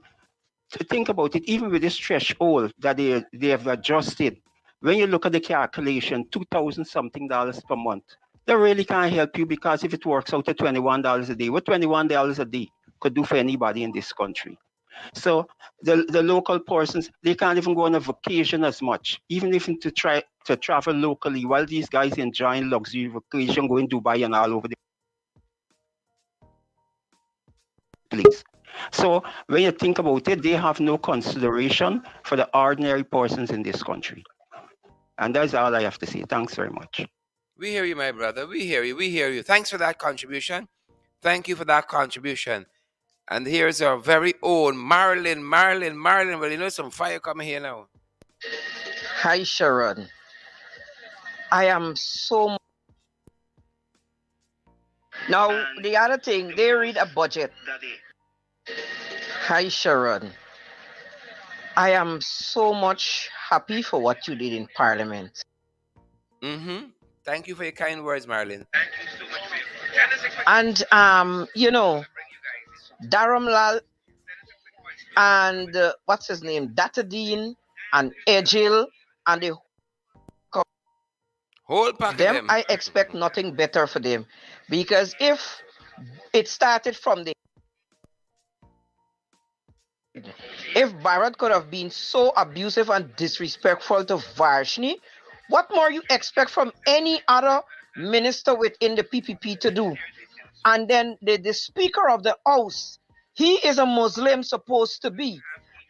To think about it, even with this threshold that they have adjusted, when you look at the calculation, 2,000 something dollars per month, they really can't help you because if it works out at $21 a day, what $21 a day could do for anybody in this country? So the local persons, they can't even go on a vacation as much, even if to try to travel locally while these guys enjoying luxury vacation, going Dubai and all over the place. So when you think about it, they have no consideration for the ordinary persons in this country. And that's all I have to say. Thanks very much. We hear you, my brother. We hear you. We hear you. Thanks for that contribution. Thank you for that contribution. And here's our very own Marilyn. Well, you know some fire coming here now. Hi, Sharon. I am so. Now, the other thing, they read a budget. Hi, Sharon. I am so much happy for what you did in Parliament. Thank you for your kind words, Marilyn. And, Dharam Lal and what's his name? Datadine and Ejil and the Whole pack of them, them. I expect nothing better for them. Because if it started from the if Bharat could have been so abusive and disrespectful to Varshni, what more you expect from any other minister within the PPP to do? And then the Speaker of the House, he is a Muslim supposed to be,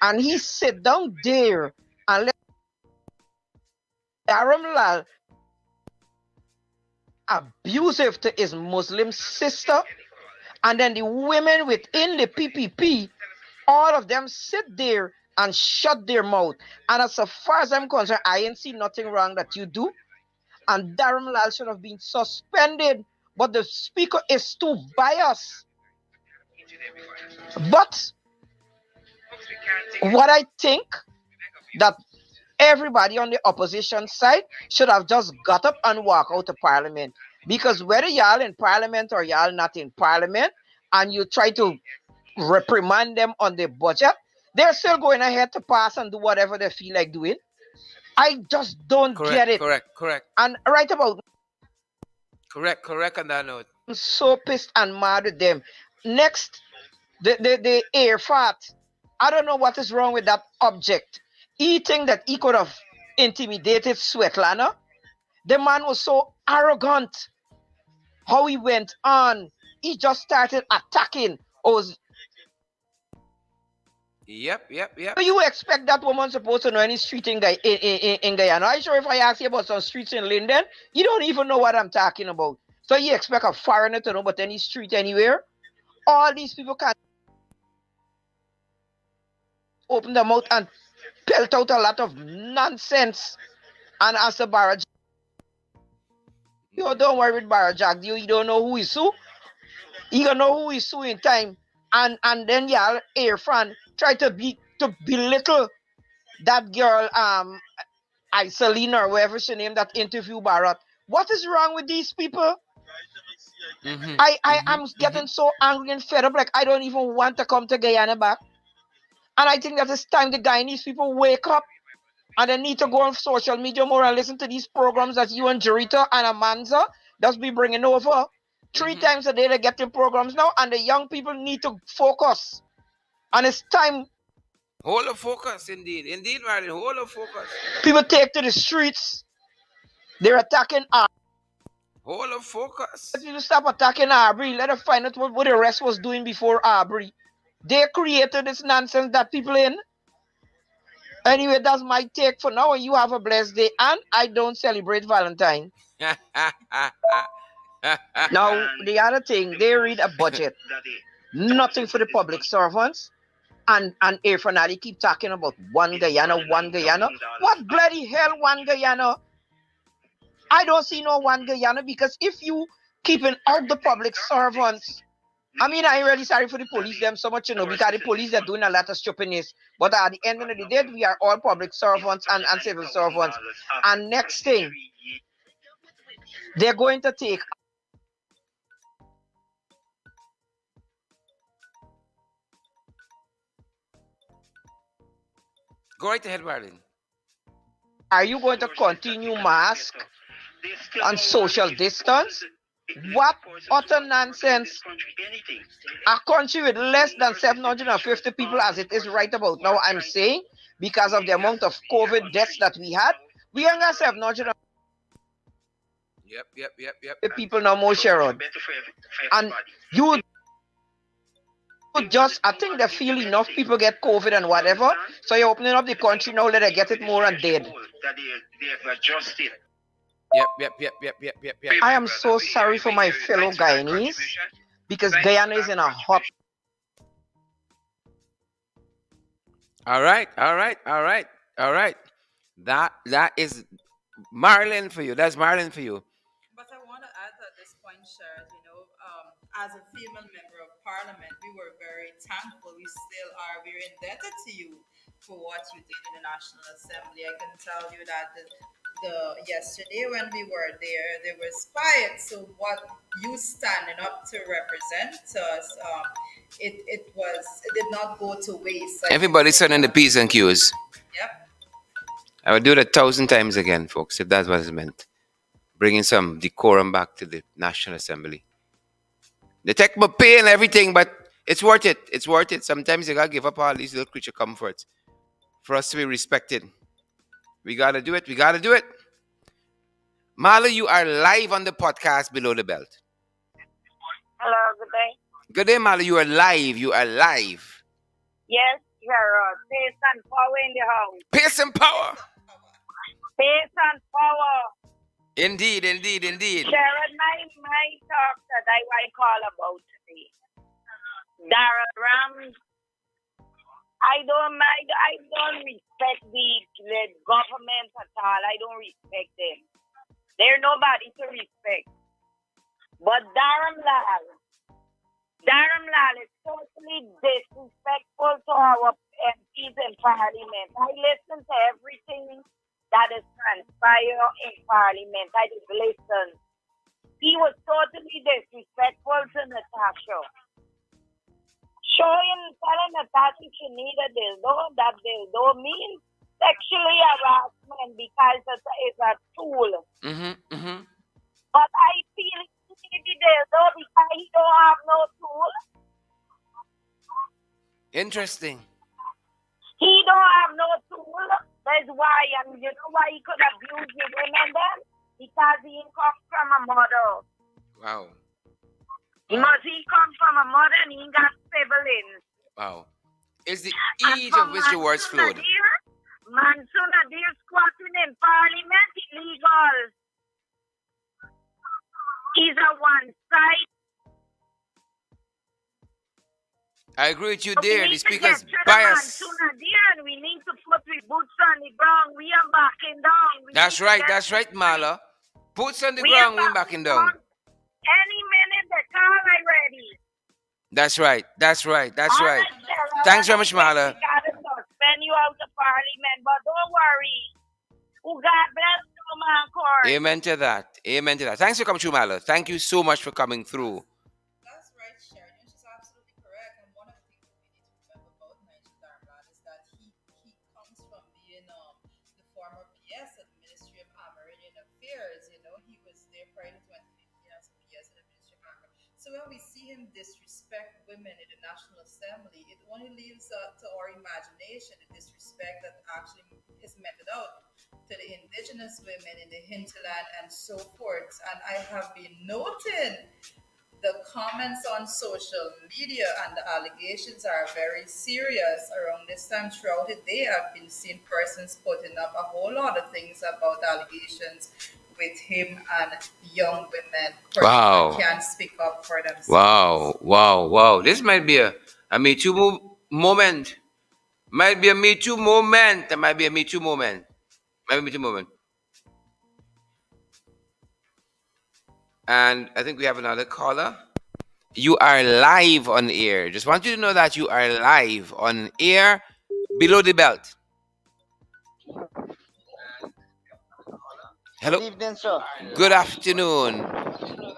and he sit down there and let Dharam Lal abusive to his Muslim sister, and then the women within the PPP, all of them sit there and shut their mouth. And as far as I'm concerned, I ain't see nothing wrong that you do. And Dharam Lal should have been suspended, but the speaker is too biased. But what I think that everybody on the opposition side should have just got up and walk out of parliament. Because whether y'all in parliament or y'all not in parliament, and you try to reprimand them on the budget, they're still going ahead to pass and do whatever they feel like doing. I just don't get it. Correct. And right about Correct on that note. I'm so pissed and mad with them. Next, the air fart. I don't know what is wrong with that object. He think that he could have intimidated Svetlana. The man was so arrogant. How he went on. He just started attacking. Yep. Do you expect that woman supposed to know any street in Guyana? I'm sure if I ask you about some streets in Linden, you don't even know what I'm talking about. So you expect a foreigner to know about any street anywhere? All these people can open their mouth and pelt out a lot of nonsense. And as a Barra, you don't worry with Barra Jack. You don't know who is who. You don't know who is who in time. And then y'all, Irfan, try to belittle that girl, Iselina or whatever she named that interview Bharat. What is wrong with these people? I am getting so angry and fed up. Like I don't even want to come to Guyana back. And I think that it's time the Guyanese people wake up and they need to go on social media more and listen to these programs that you and Jarita and Amanza just be bringing over. 3 times a day they get the programs now, and the young people need to focus. And it's time. Hold of focus, indeed, Marlon. Hold of focus. People take to the streets. They're attacking our. Hold of focus. Let people stop attacking Arbery. Let them find out what the rest was doing before Arbery. They created this nonsense that people in. Anyway, that's my take for now. You have a blessed day. And I don't celebrate Valentine. Now, the other thing, they read a budget. Nothing for the public servants. And Irfan Ali keep talking about one Guyana. What bloody hell one Guyana? I don't see no one Guyana, because if you keeping out the public servants, I mean, I ain't really sorry for the police them so much, because the police are doing a lot of stupidness. But at the end of the day, we are all public servants and civil servants. And next thing, they're going to take Go right ahead, Marlon. Are you going to continue mask and social distance? What utter nonsense. A country with less than 750 people as it is right about now, I'm saying, because of the amount of COVID deaths that we had, we ain't got 700 Yep. people no more, Sharon. And you just, I think they feel enough people get COVID and whatever, so you're opening up the country now, let they get it more and dead. Yep. I am so sorry for my fellow Guyanese, because Guyana is in a hot. All right. That is Marlon for you. That's Marlon for you. But I want to add at this point, Sharon, as a female member of parliament, we were very thankful. We still are. We're indebted to you for what you did in the National Assembly. I can tell you that the yesterday when we were there was quiet. So what you standing up to represent us, it did not go to waste. So Everybody's sending the P's and Q's. Yep. I would do it 1,000 times again, folks, if that's what it meant. Bringing some decorum back to the National Assembly. They take my pay and everything, but it's worth it. It's worth it. Sometimes you gotta give up all these little creature comforts for us to be respected. We gotta do it. Marla, you are live on the podcast Below the Belt. Hello, good day. Good day, Marla. You are live. Yes, Gerald. Pace and power in the house. Pace and power. Pace and power. Indeed. Gerald, my talk that I call about today. Darrell Ram, I don't respect the government at all. I don't respect them. They're nobody to respect. But Darren Lal is totally disrespectful to our MPs in Parliament. I listen to everything that is transpired in Parliament. I did listen. He was totally disrespectful to Natasha. Telling Natasha she needed dildo, that dildo means sexually harassment because it's a tool. But I feel he needed dildo because he don't have no tool. Interesting. He don't have no tool. That's why, and you know why he could abuse the women then? Because he comes from a mother. Wow. He comes from a mother and he got siblings. Wow. It's the As ease for of which the words Mansoor flowed. Nadir, Mansoor Nadir squatting in parliament illegal. He's a one side. I agree with you So we there. The need to get speaker's rid of bias. Mansoor Nadir and we need to put the boots on the ground. We are backing down. We That's need to right. get That's right, Marla. Boots on the we are ground, we backing backing down. down. Any minute the car I ready. That's right. That's right. That's All right. right, Sarah, Thanks and very I much, think we Marla. gotta suspend you out of parliament, but don't worry. Who God bless you, man, court. Amen to that. Amen to that. Thanks for coming through, Marla. Thank you so much for coming through. That's right, Sharon. She's absolutely correct. And one of the things that we need to remember about Nigel Darmlad is that he comes from being the former PS at the Ministry of Amerindian Affairs. You know, he was there prior to 2015 as PS at the Ministry of Amerindian. So when we see him disrespect women in the National Assembly, it only leaves to our imagination the disrespect that actually is meted out to the indigenous women in the hinterland and so forth. And I have been noting the comments on social media and the allegations are very serious. Around this time throughout the day, I've been seeing persons putting up a whole lot of things about allegations with him and young women. Wow. Persons that can't speak up for themselves. Wow. Wow. Wow. This might be a Me Too moment. Might be a Me Too moment. It might be a Me Too moment. Might be a Me Too moment. And I think we have another caller. You are live on air. Just want you to know that you are live on air below the belt. Hello. Good evening, sir. Good afternoon.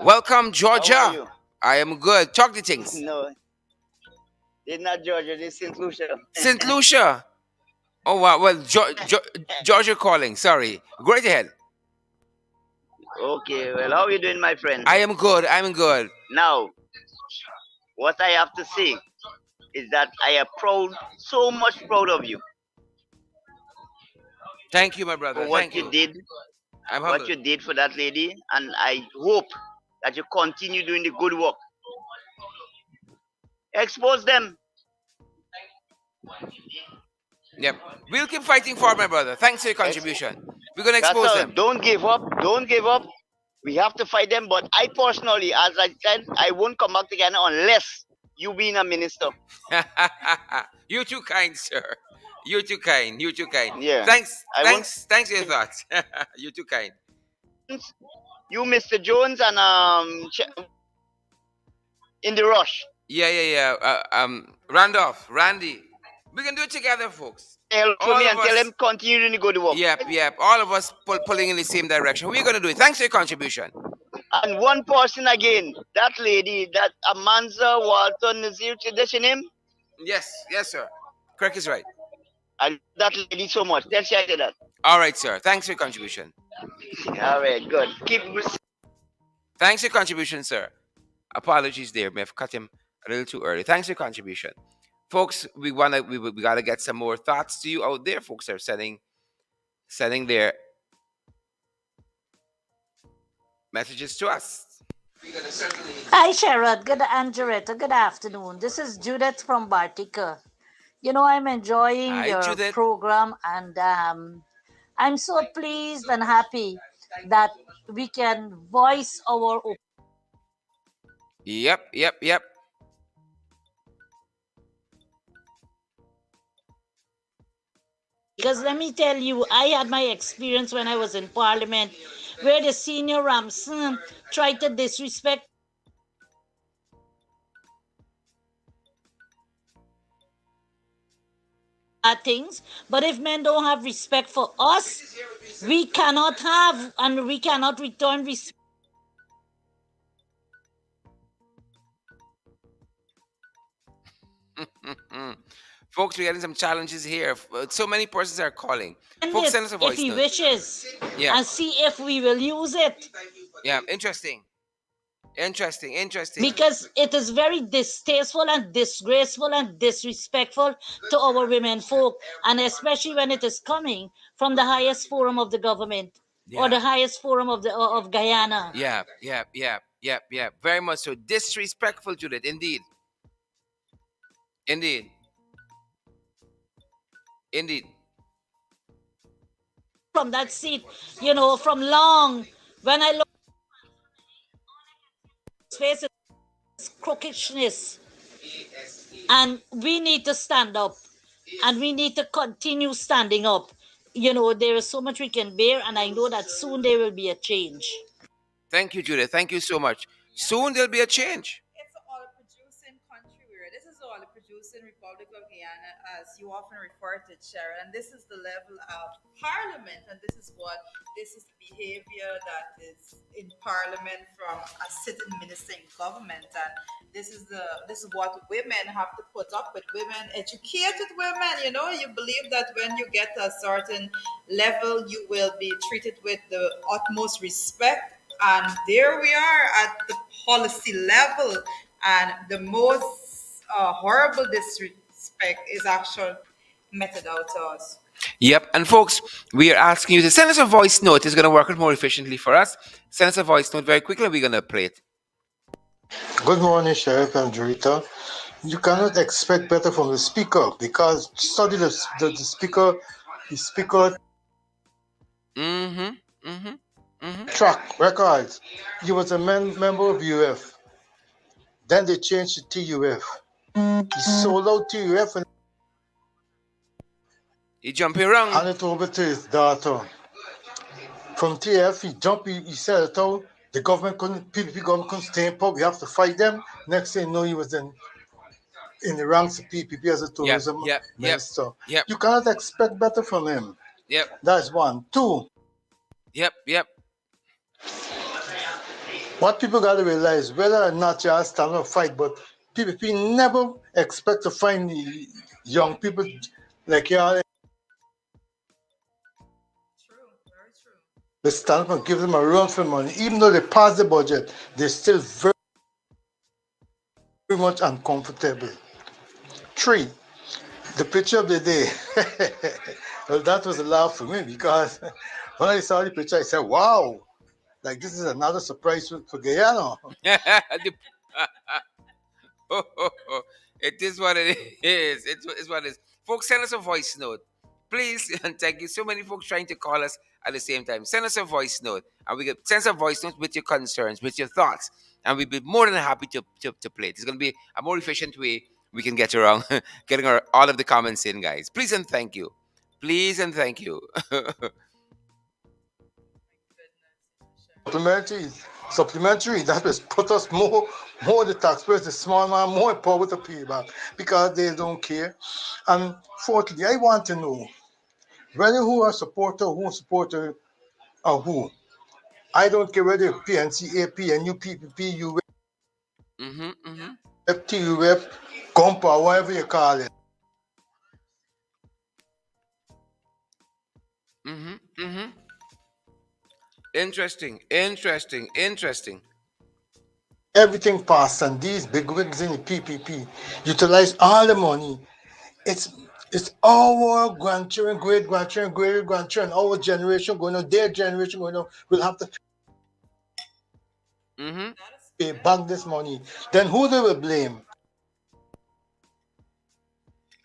Welcome, How are Georgia. you? I am good. Talk the things. No, it's not Georgia, it's St. Lucia. St. Lucia. Oh, wow. Well, Georgia calling. Sorry. Go right ahead. Okay, well, how are you doing, my friend? I am good. I'm good. Now, what I have to say is that I am proud, so much proud of you Thank you, my for brother. what Thank you you. did, I'm what humbled. you did for that lady, and I hope that you continue doing the good work. Expose them. Yep. We'll keep fighting for it, my brother. Thanks for your contribution. We're going to That's expose all. them. Don't give up. Don't give up. We have to fight them. But I personally, as I said, I won't come back together unless you being a minister. You're too kind, sir. You're too kind. You're too kind. Yeah. Thanks. I won't. Thanks for your thoughts. You're too kind. You, Mr. Jones, and in the rush. Yeah. Randy. We can do it together, folks. Help for All me of and tell us. them continue to go to work. Yep. All of us pulling in the same direction. We're going to do it. Thanks for your contribution. And one person again, that lady, that Amanza Walton Nazir, that's your name? Yes, sir. Correct is right. I love that lady so much. Tell she I did that. All right, sir. Thanks for your contribution. All right, good. Keep. Thanks for your contribution, sir. Apologies there. May have cut him a little too early. Thanks for your contribution. Folks, we gotta get some more thoughts to you out there. Folks are sending their messages to us. Hi, Sherrod. Good Angeletta. Good afternoon. This is Judith from Bartica. You know, I'm enjoying Hi, your Judith. program, and I'm so pleased and happy that we can voice our opinion. Yep. Because let me tell you, I had my experience when I was in Parliament, where the senior Ramson tried to disrespect things. But if men don't have respect for us, we cannot have and we cannot return respect. Folks, we're getting some challenges here. So many persons are calling. Folks, send us a If voice he note. wishes, Yeah. and see if we will use it. Yeah, interesting. Because it is very distasteful and disgraceful and disrespectful to our women folk, and especially when it is coming from the highest forum of the government or the highest forum of Guyana. Yeah. Very much so. Disrespectful, Judith. Indeed. Indeed. from that seat, from long. When I look at his face, it's crookishness. And we need to stand up. And we need to continue standing up. There is so much we can bear, and I know that soon there will be a change. Thank you, Judith. Thank you so much. Soon there'll be a change. It's an oil producing country where this is the oil producing Republic of Guyana, as you often refer to it, Sharon. And this is the level of parliament, and this is the behavior that is in parliament from a sitting minister in government. And this is what women have to put up with. Women, educated women, you believe that when you get a certain level, you will be treated with the utmost respect. And there we are at the policy level, and the most horrible disrespect is actually meted out to us. Yep. And folks, we are asking you to send us a voice note. It's going to work out more efficiently for us. Send us a voice note very quickly. We're going to play it. Good morning, Sheriff and Dorita. You cannot expect better from the speaker because study the speaker. The speaker Mm-hmm. Mm-hmm. Mm-hmm. track records. He was a member of UF. Then they changed to TUF. He sold out TUF and He jumping around. handed it over to his daughter. From TF, he jumped, he said it out. The government couldn't, PPP government couldn't stay in power. We have to fight them. Next thing you know, he was in the ranks of PPP as a Yep. tourism Yep. Yep. minister. Yep. You cannot expect better from him. Yep. That's one. Two, Yep. Yep. what people got to realize, whether or not you are standing up fight, but PPP never expect to find the young people like y'all. True, very true. They stand up and give them a run for money. Even though they pass the budget, they're still very much uncomfortable. Three, the picture of the day. Well, that was a laugh for me because when I saw the picture, I said, wow, like this is another surprise for Guyana. It is what it is. It's what it is. Folks, send us a voice note. Please, and thank you. So many folks trying to call us at the same time. Send us a voice note. And we can send us a voice note with your concerns, with your thoughts. And we'd be more than happy to play it. It's going to be a more efficient way we can get around getting all of the comments in, guys. Please and thank you. Please and thank you. Supplementary, that was put us more the taxpayers, the small man, more power to pay back because they don't care. And fourthly, I want to know whether who are supporter or who. I don't care whether PNC, AP, NU, PPP, UF, Mm-hmm, mm-hmm. TUF, COMPA, whatever you call it. Mm-hmm, mm-hmm. Interesting, interesting, interesting. Everything passed, and these big wigs in the PPP utilize all the money. It's it's our grandchildren, great grandchildren, great grandchildren, our generation going on, their generation going on, will have to Mm-hmm. pay back this money. Then who they will blame?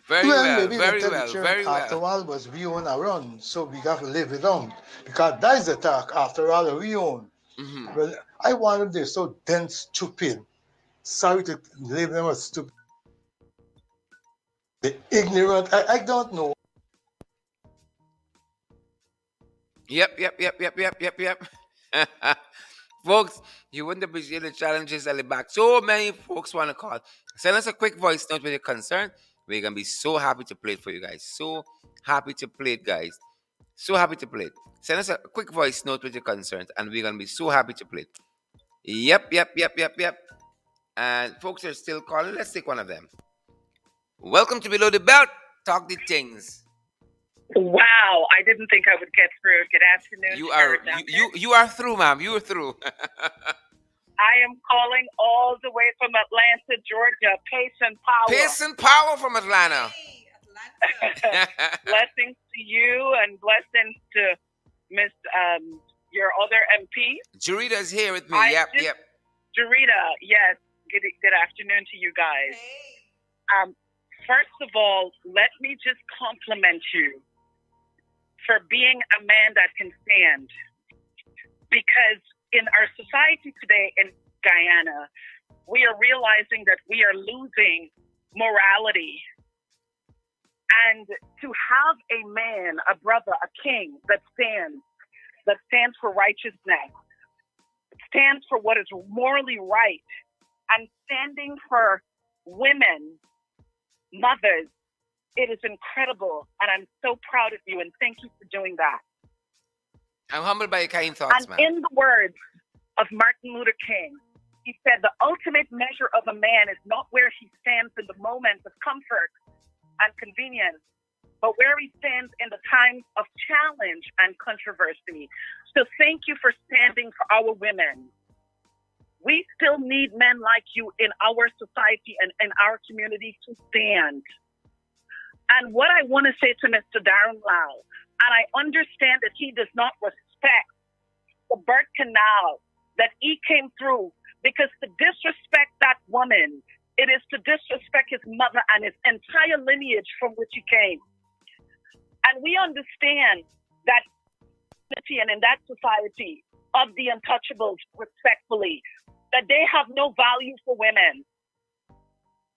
Very Well, well, maybe you can very tell the well, children very after a well. while was we own our own, so we got to live with them. Because that is the talk after all we own. Mm-hmm. Well, I want them they're so dense stupid. Sorry to label them as stupid. They're ignorant. I don't know. Yep, yep, yep, yep, yep, yep, yep. Folks, you wouldn't appreciate the challenges at the back. So many folks want to call. Send us a quick voice note with your concern. We're gonna be so happy to play it for you guys. So happy to play it, guys. So happy to play it. Send us a quick voice note with your concerns, and we're gonna be so happy to play it. Yep, yep, yep, yep, yep. And folks are still calling. Let's take one of them. Welcome to Below the Belt. Talk the things. Wow, I didn't think I would get through. Good afternoon. You are you are through, ma'am. You are through. I am calling all the way from Atlanta, Georgia. Pace and power. Pace and power from Atlanta. Hey, Atlanta. Blessings to you and blessings to Miss your other MP. Jarita's here with me. Yep. Jarita, yes. Good afternoon to you guys. Hey. First of all, let me just compliment you for being a man that can stand. Because in our society today in Guyana, we are realizing that we are losing morality. And to have a man, a brother, a king that stands for righteousness, stands for what is morally right, and standing for women, mothers, it is incredible. And I'm so proud of you, and thank you for doing that. I'm humbled by your kind thoughts, And man. in the words of Martin Luther King, he said, the ultimate measure of a man is not where he stands in the moments of comfort and convenience, but where he stands in the times of challenge and controversy. So thank you for standing for our women. We still need men like you in our society and in our community to stand. And what I want to say to Mr. Darren Lau, and I understand that he does not respect the birth canal that he came through, because to disrespect that woman, it is to disrespect his mother and his entire lineage from which he came. And we understand that and in that society of the untouchables, respectfully, that they have no value for women.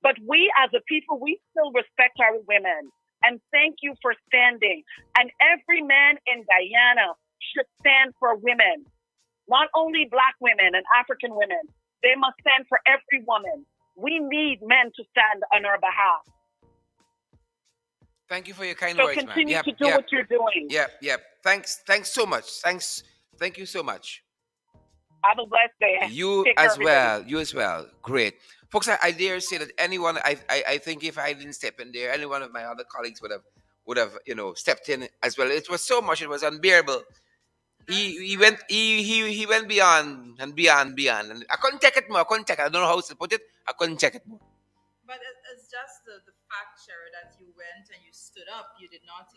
But we as a people, we still respect our women. And thank you for standing. And every man in Guyana should stand for women. Not only Black women and African women. They must stand for every woman. We need men to stand on our behalf. Thank you for your kind So words, man. continue to do what you're doing. Yep. Thanks so much. Thank you so much. Have a blessed day. You Take care, as everybody. well. You as well. Great. Folks, I dare say that anyone, I think if I didn't step in there, any one of my other colleagues would have stepped in as well. It was so much, it was unbearable. He went beyond and beyond, and I couldn't take it more. I don't know how to put it. I couldn't take it more. But it's just the fact, Sherry, that you went and you stood up. You did not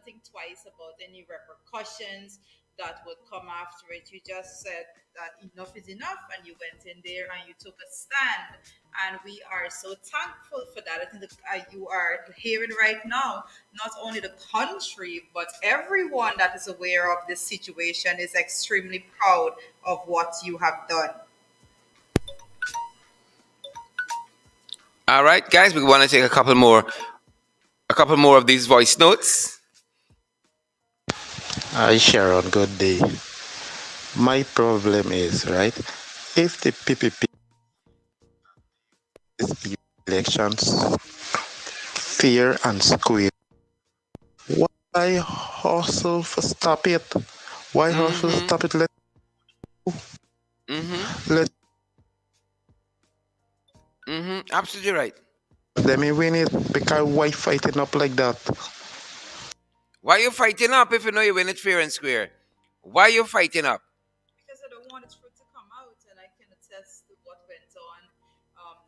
think twice about any repercussions that would come after it. You just said that enough is enough, and you went in there and you took a stand. And we are so thankful for that. I think that you are hearing right now, not only the country, but everyone that is aware of this situation is extremely proud of what you have done. All right, guys, we want to take a couple more of these voice notes. Hi Sharon, good day. My problem is, right, if the PPP is elections fair and square, why hustle for stop it? Why hustle stop it? Let Absolutely right. them win it, because why fighting up like that? Why you fighting up if you know you win it fair and square? Why you fighting up? Because I don't want the truth to come out, and I can attest to what went on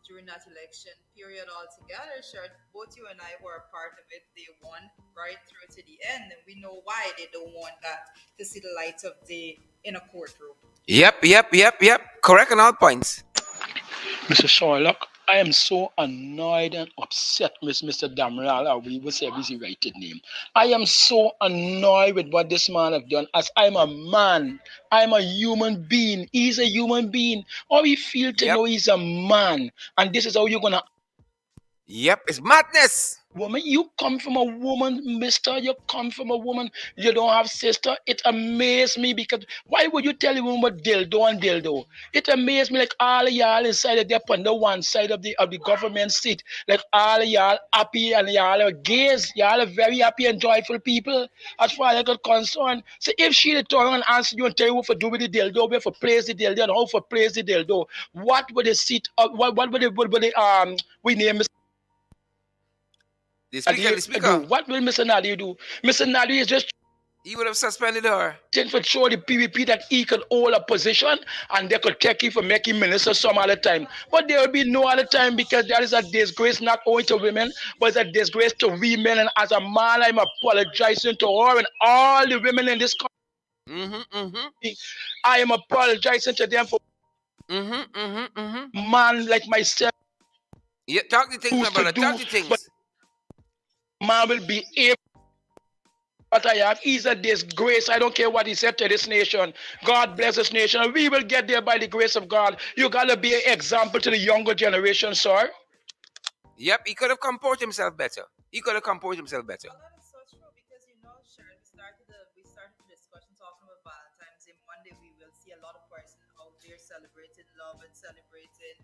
during that election period altogether. Sure, both you and I were a part of it. They won right through to the end, and we know why they don't want that to see the light of day in a courtroom. Yep. Correct on all points. Mr. Sherlock, I am so annoyed and upset with Mr. Damral, or we will say his right name. I am so annoyed with what this man have done, as I'm a man. I'm a human being. He's a human being. All we feel to know he's a man. And this is how you're going to... Yep, it's madness. Woman, you come from a woman, mister. You come from a woman. You don't have sister. It amazed me, because why would you tell a woman what dildo and dildo? It amazed me, like all of y'all inside of there on the one side of the government seat. Like all of y'all happy, and y'all are gays. Y'all are very happy and joyful people, as far as I got concerned. So if she turn and answer you and tell you what to do with the dildo, where for place the dildo, and how for place the dildo, what would the seat what would the we name The speaker. do? What will Mr. Nadi do? Mr. Nadi is just... He would have suspended her. For show the PVP that he could hold a position, and they could take him for making minister some other time. But there will be no other time, because that is a disgrace not only to women, but it's a disgrace to we men. And as a man, I'm apologizing to her and all the women in this country. I am apologizing to them for man like myself. Yeah, talk the things, my to brother. Talk do, the but things. man will be able what I have. He's a disgrace. I don't care what he said to this nation. God bless this nation. We will get there by the grace of God. You gotta be an example to the younger generation, sir. Yep, he could have composed himself better. He could have composed himself better. Well, that is so true because Sharon, we started the discussion talking about Valentine's Day. Monday we will see a lot of person out there celebrating love and celebrating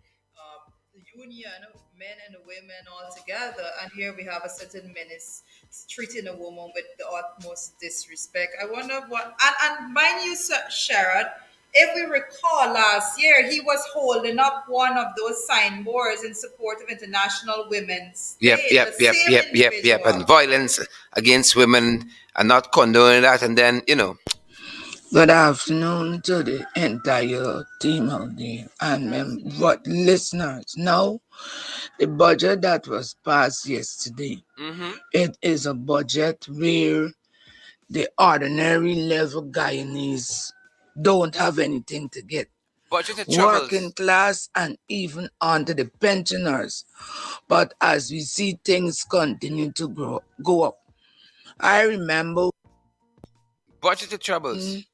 the union of men and women all together. And here we have a certain menace treating a woman with the utmost disrespect. I wonder what and mind you, Sharon, if we recall last year, he was holding up one of those signboards in support of International Women's Yep, Day. The yep, yep, same yep, yep, yep. And individual. violence against women and not condoning that. And then, Good afternoon to the entire team out there and what listeners. Now, the budget that was passed yesterday, mm-hmm. it is a budget where the ordinary level Guyanese don't have anything to get. Budget of Working troubles. class and even onto the pensioners. But as we see things continue to go up, I remember Budget of troubles.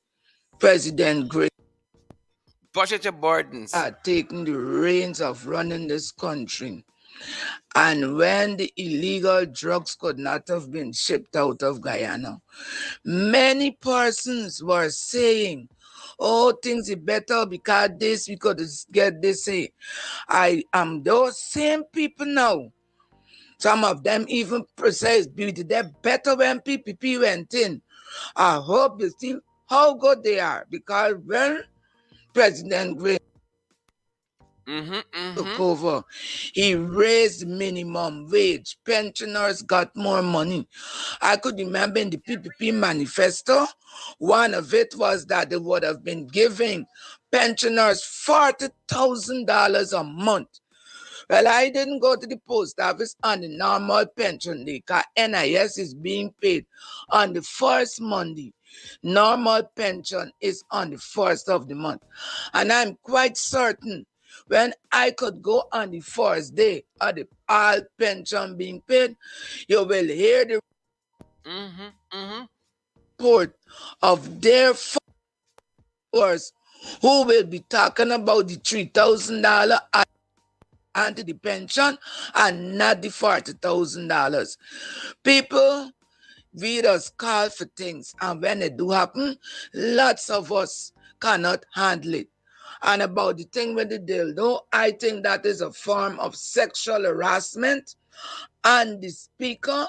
President Gray Budget of burdens. had taken the reins of running this country. And when the illegal drugs could not have been shipped out of Guyana, many persons were saying, oh, things are better because this, we could get this. I am those same people now. Some of them even say beauty. They're better when PPP went in. I hope you see how good they are because when President Gray took over, he raised minimum wage. Pensioners got more money. I could remember in the PPP manifesto, one of it was that they would have been giving pensioners $40,000 a month. Well, I didn't go to the post office on the normal pension day because NIS is being paid on the first Monday. Normal pension is on the first of the month. And I'm quite certain when I could go on the first day of the all pension being paid, you will hear the report of their followers who will be talking about the $3,000 onto the pension and not the $40,000. People read us call for things, and when it do happen, lots of us cannot handle it. And about the thing with the dildo, I think that is a form of sexual harassment, and the speaker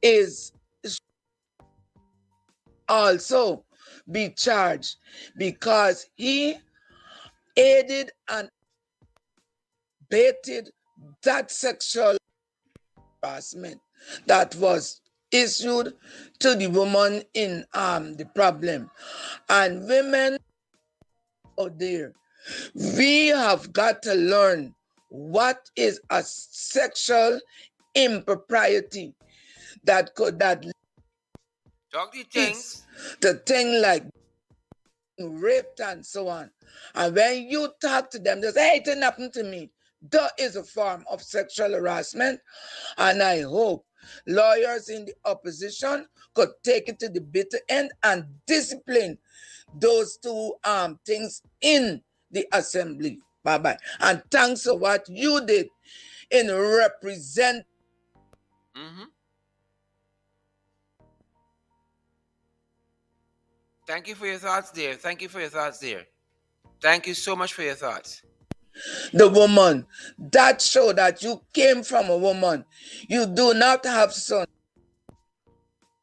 is also be charged because he aided and abetted that sexual harassment that was issued to the woman in the problem. And women out there, we have got to learn what is a sexual impropriety that Talk the leads things. to thing like raped and so on. And when you talk to them, they say, hey, it didn't happen to me. That is a form of sexual harassment. And I hope lawyers in the opposition could take it to the bitter end and discipline those two things in the assembly. Bye-bye. And thanks for what you did in represent. Thank you for your thoughts there. Thank you for your thoughts there. Thank you so much for your thoughts. The woman, that show that you came from a woman. You do not have son.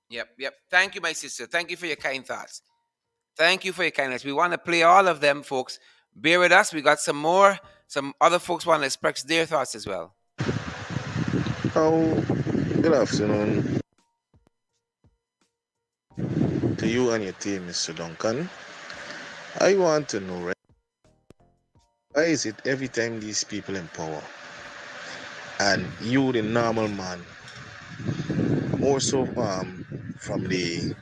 Yep, yep. Thank you, my sister. Thank you for your kind thoughts. Thank you for your kindness. We want to play all of them, folks. Bear with us. We got some more. Some other folks want to express their thoughts as well. Oh, good afternoon to you and your team, Mr. Duncan. I want to know, right, why is it every time these people in power and you, the normal man, also from the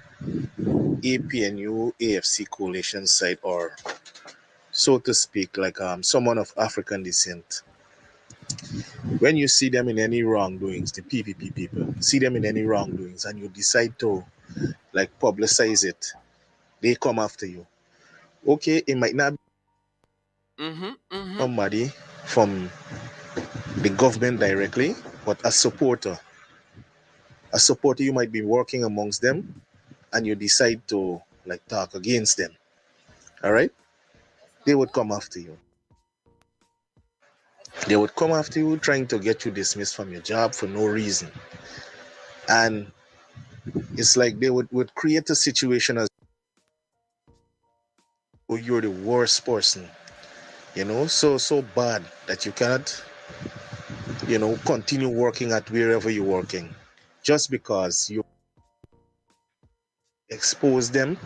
APNU AFC coalition side, or so to speak, like someone of African descent, When you see them in any wrongdoings, the PPP people see them in any wrongdoings, and you decide to like publicize it, they come after you. Okay, it might not be Mm-hmm. Mm-hmm. somebody from the government directly, but a supporter, you might be working amongst them, and you decide to like talk against them. All right, they would come after you. They would come after you, trying to get you dismissed from your job for no reason, and it's like they would create a situation as though you're the worst person, so bad that you cannot, continue working at wherever you're working, just because you expose them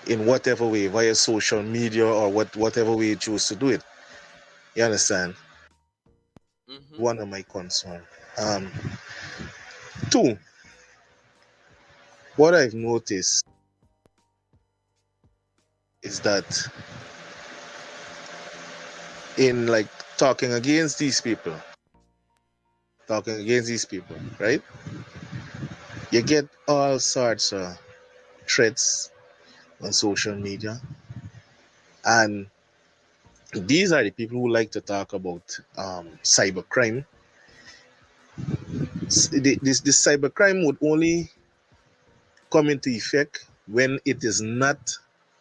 in whatever way, via social media or whatever way you choose to do it. You understand? Mm-hmm. One of my concern. Um, Two, what I've noticed is that in like talking against these people, right? You get all sorts of threats on social media, and these are the people who like to talk about cybercrime. This cybercrime would only come into effect when it is not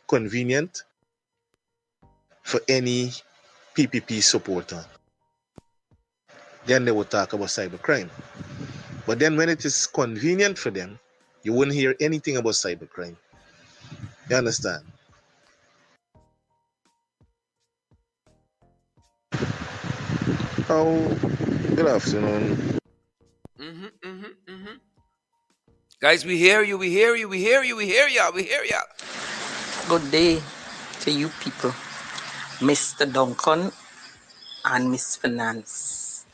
convenient for any PPP supporter. Then they would talk about cybercrime. But then when it is convenient for them, you wouldn't hear anything about cybercrime. You understand? Oh, good afternoon. Mm-hmm. Mm-hmm. Mm-hmm. Guys, we hear you. We hear you. We hear you. We hear you. We hear you. Good day to you people, Mr. Duncan and Miss Finance.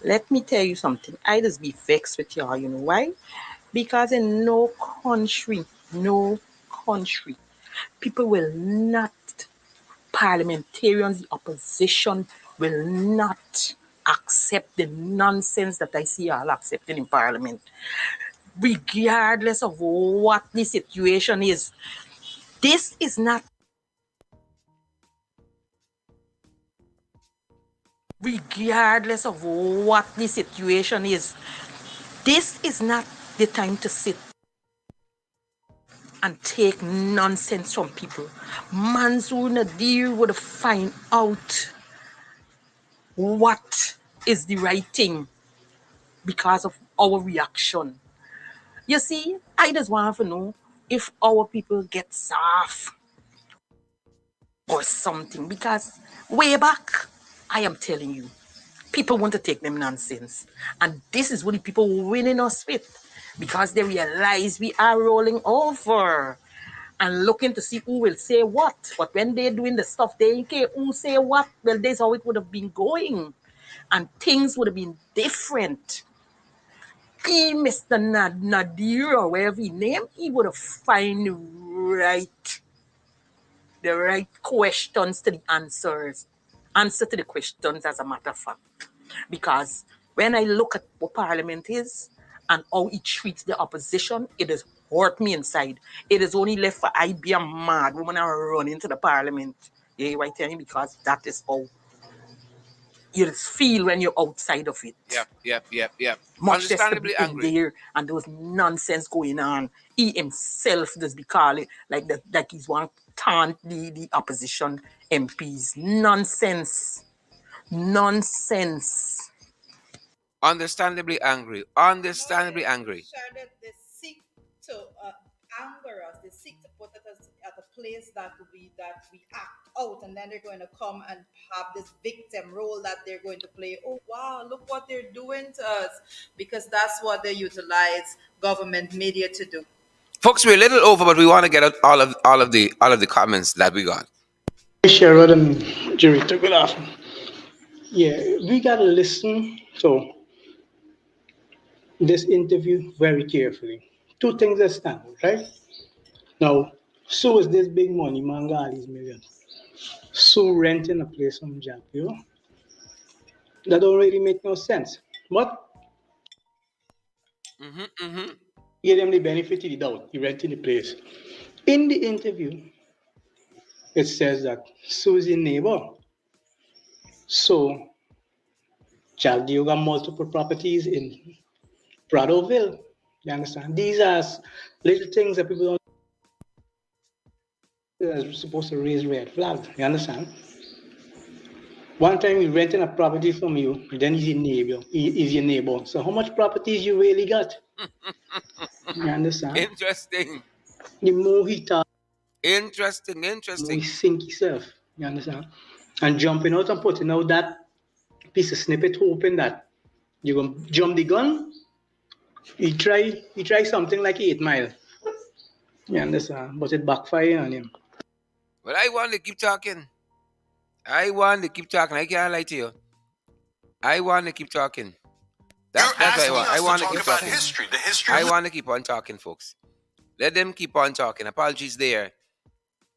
Let me tell you something. I just be vexed with y'all. You know why? Because in no country, people will not, parliamentarians, the opposition will not accept the nonsense that I see y'all accepting in parliament. Regardless of what the situation is, this is not regardless of what the situation is, this is not the time to sit and take nonsense from people. Mansoor Nadir would find out what is the right thing because of our reaction. You see, I just want to know if our people get soft or something, because way back, I am telling you, people want to take them nonsense. And this is what the people winning us with, because they realize we are rolling over and looking to see who will say what. But when they're doing the stuff, they don't care who say what. Well, that's how it would have been going. And things would have been different. He, Mr. Nadir, or whatever he named, he would have find the right questions to the answers. Answer to the questions, as a matter of fact. Because when I look at what Parliament is and how it treats the opposition, it has hurt me inside. It is only left for I be a mad woman and run into the Parliament. Yeah, right, Tony? Because that is how you just feel when you're outside of it. Yep. Yep. Yep. Yep. Much less to be Understandably in angry. there and there was nonsense going on. He himself just be calling like that, like he's one taunt the opposition MPs. Nonsense. Nonsense. Understandably angry. Understandably angry. Share that they seek to anger us. They seek to put us at a place that we act out, and then they're going to come and have this victim role that they're going to play. Oh wow, look what they're doing to us, because that's what they utilize government media to do. Folks, we're a little over, but we want to get out all of the comments that we got. Sherrod and Jerita, good afternoon. Yeah, we gotta listen to this interview very carefully. Two things that stand out, right? Now, so is this big money, Manga these millions. So renting a place from Jack, you know? That don't really make no sense. But give them the benefit of the doubt. He renting the place. In the interview, it says that Susie neighbor. So Chaldeo got multiple properties in Pradoville. You understand? These are little things that people don't are supposed to raise red flags. You understand? One time we renting a property from you, then he's your neighbor. He is your neighbor. So how much properties you really got? You understand? Interesting. The more he talk, Interesting. the more he Interesting. sink himself. You understand? And jumping out and putting out that piece of snippet, hoping that you're gonna jump the gun. He try something like 8 Mile. You understand? But it backfire on him. But I want to keep talking. I want to keep talking. I can't lie to you. I want to keep talking. That's what I want. I want to keep talking. I want to keep on talking, folks. Let them keep on talking. Apologies there.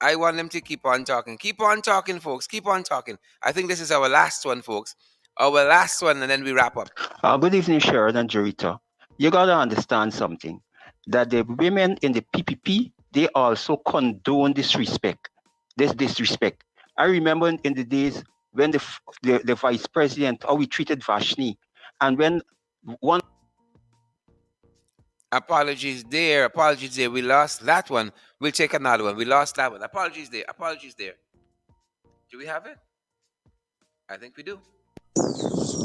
I want them to keep on talking. Keep on talking, folks. Keep on talking. I think this is our last one, folks. Our last one, and then we wrap up. Good evening, Sharon and Jurita. You gotta understand something. That the women in the PPP, they also condone disrespect. This disrespect. I remember in the days when the vice president, how we treated Vashni, and when one Apologies there. Apologies there. We lost that one. We'll take another one. We lost that one. Apologies there. Apologies there. Do we have it? I think we do.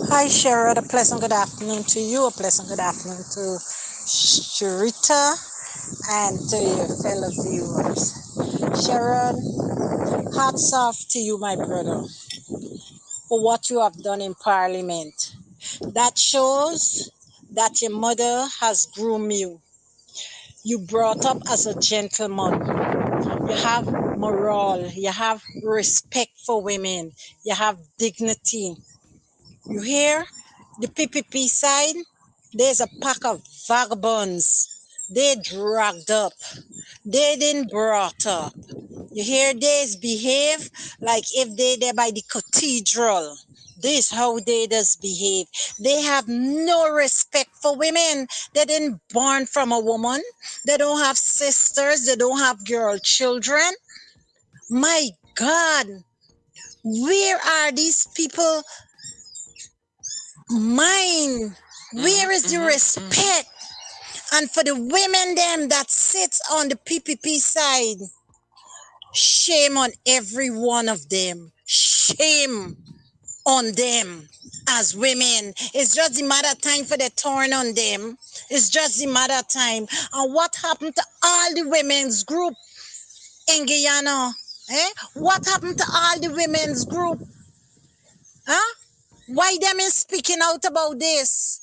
Hi, Sharon. A pleasant good afternoon to you. A pleasant good afternoon to Sharita and to your fellow viewers. Sharon, hats off to you, my brother, for what you have done in Parliament. That shows that your mother has groomed you. You brought up as a gentleman. You have morale. You have respect for women. You have dignity. You hear? The PPP side, there's a pack of vagabonds. They dragged up. They didn't brought up. You hear? They behave like if they there by the cathedral. This how they does behave. They have no respect for women. They didn't born from a woman. They don't have sisters. They don't have girl children. My God, where are these people? Mine. Where is the respect? And for the women them that sits on the PPP side, shame on every one of them. Shame on them as women. It's just the matter of time for the turn on them. It's just the matter of time. And what happened to all the women's group in Guyana? What happened to all the women's group? Huh? Why them is speaking out about this?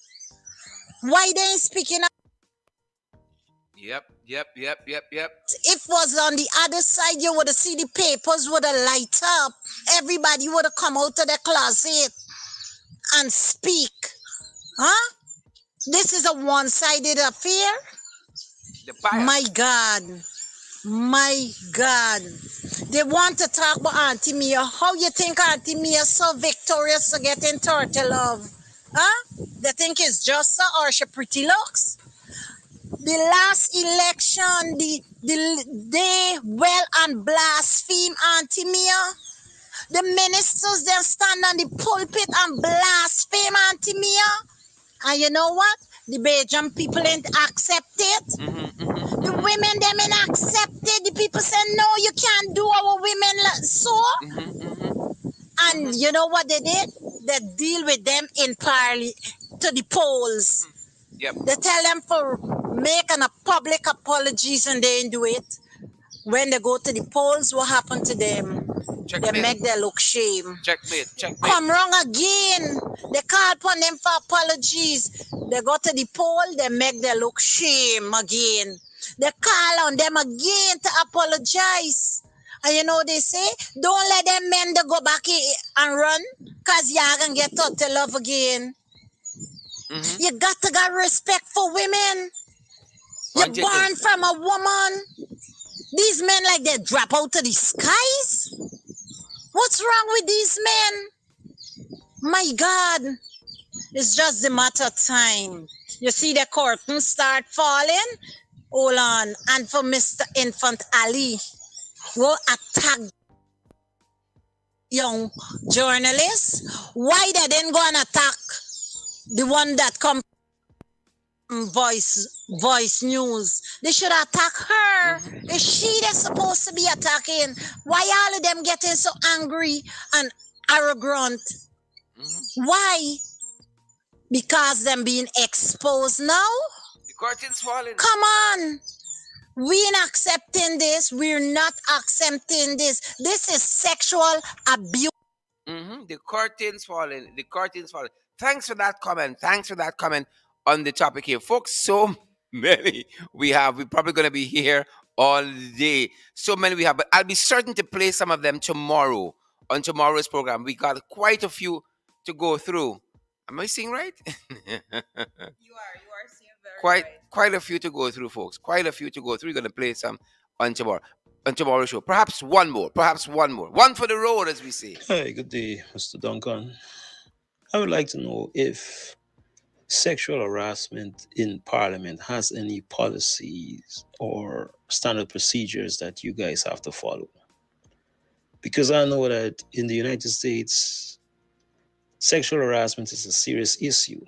Why they ain't speaking out? Yep. If was on the other side, you would have seen the papers would have light up. Everybody would have come out of the closet and speak. Huh? This is a one-sided affair. My God. My God. They want to talk about Auntie Mia. How you think Auntie Mia so victorious to get in turtle love? Huh? They think it's just so or she pretty looks? The last election, they well and blaspheme Auntie Mia. The ministers then stand on the pulpit and blaspheme Auntie Mia. And you know what? The Belgian people ain't accept it. The women them ain't accept it. The people say no, you can't do our women so. And you know what they did? They deal with them in parley to the polls. Yep. They tell them for making a public apologies and they didn't do it. When they go to the polls, what happened to them? Checkmate. They make them look shame. Checkmate. Come wrong again. They call upon them for apologies. They go to the poll, they make them look shame again. They call on them again to apologize. And you know what they say? Don't let them men to go back and run, because y'all gonna get taught to love again. You got to got respect for women. You're born from a woman. These men like they drop out of the skies. What's wrong with these men? My God, it's just a matter of time. You see the curtain start falling? Hold on. And for Mr. Infant Ali, go attack young journalists. Why they didn't go and attack the one that come from Voice News? They should attack her. Is she that's supposed to be attacking? Why all of them getting so angry and arrogant? Why? Because them being exposed now? The curtain's falling. Come on. We not accepting this. We're not accepting this. This is sexual abuse. The curtain's falling. The curtain's falling. Thanks for that comment. Thanks for that comment on the topic here, folks. So many we have. We're probably going to be here all day. So many we have, but I'll be certain to play some of them tomorrow on tomorrow's program. We got quite a few to go through. Am I seeing right? You are seeing very Quite a few to go through, folks. Quite a few to go through. We're gonna play some on tomorrow's show. Perhaps one more. Perhaps one more. One for the road, as we say. Hi, good day, Mr. Duncan. I would like to know if sexual harassment in Parliament has any policies or standard procedures that you guys have to follow. Because I know that in the United States, sexual harassment is a serious issue.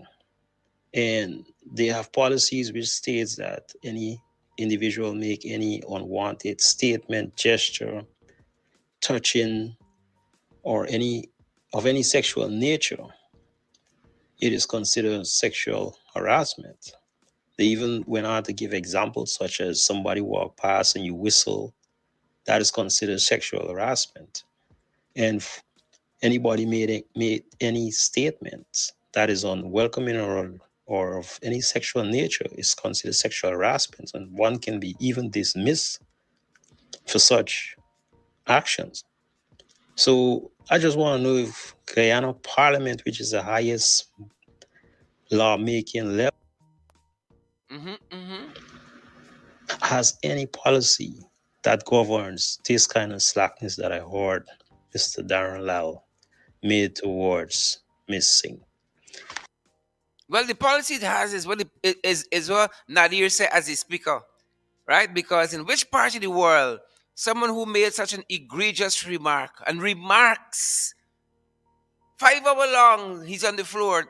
And they have policies which states that any individual make any unwanted statement, gesture, touching, or any sexual nature, it is considered sexual harassment. They even went on to give examples such as somebody walk past and you whistle, that is considered sexual harassment. And anybody made any statement that is unwelcoming or of any sexual nature is considered sexual harassment, and one can be even dismissed for such actions. So I just want to know if Guyana Parliament, which is the highest lawmaking level, has any policy that governs this kind of slackness that I heard Mr. Darren Lau made towards Miss Singh. Well, the policy it has is what is what Nadir said as a speaker, right? Because in which part of the world someone who made such an egregious remark and remarks 5 hours long, he's on the floor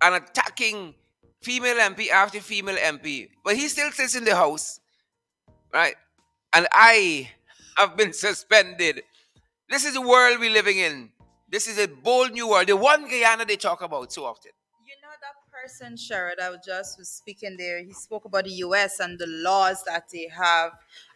and attacking female MP after female MP, but he still sits in the house, right? And I have been suspended. This is the world we're living in. This is a bold new world. The one Guyana they talk about so often. You know that person, Sherrod, I just was speaking there. He spoke about the US and the laws that they have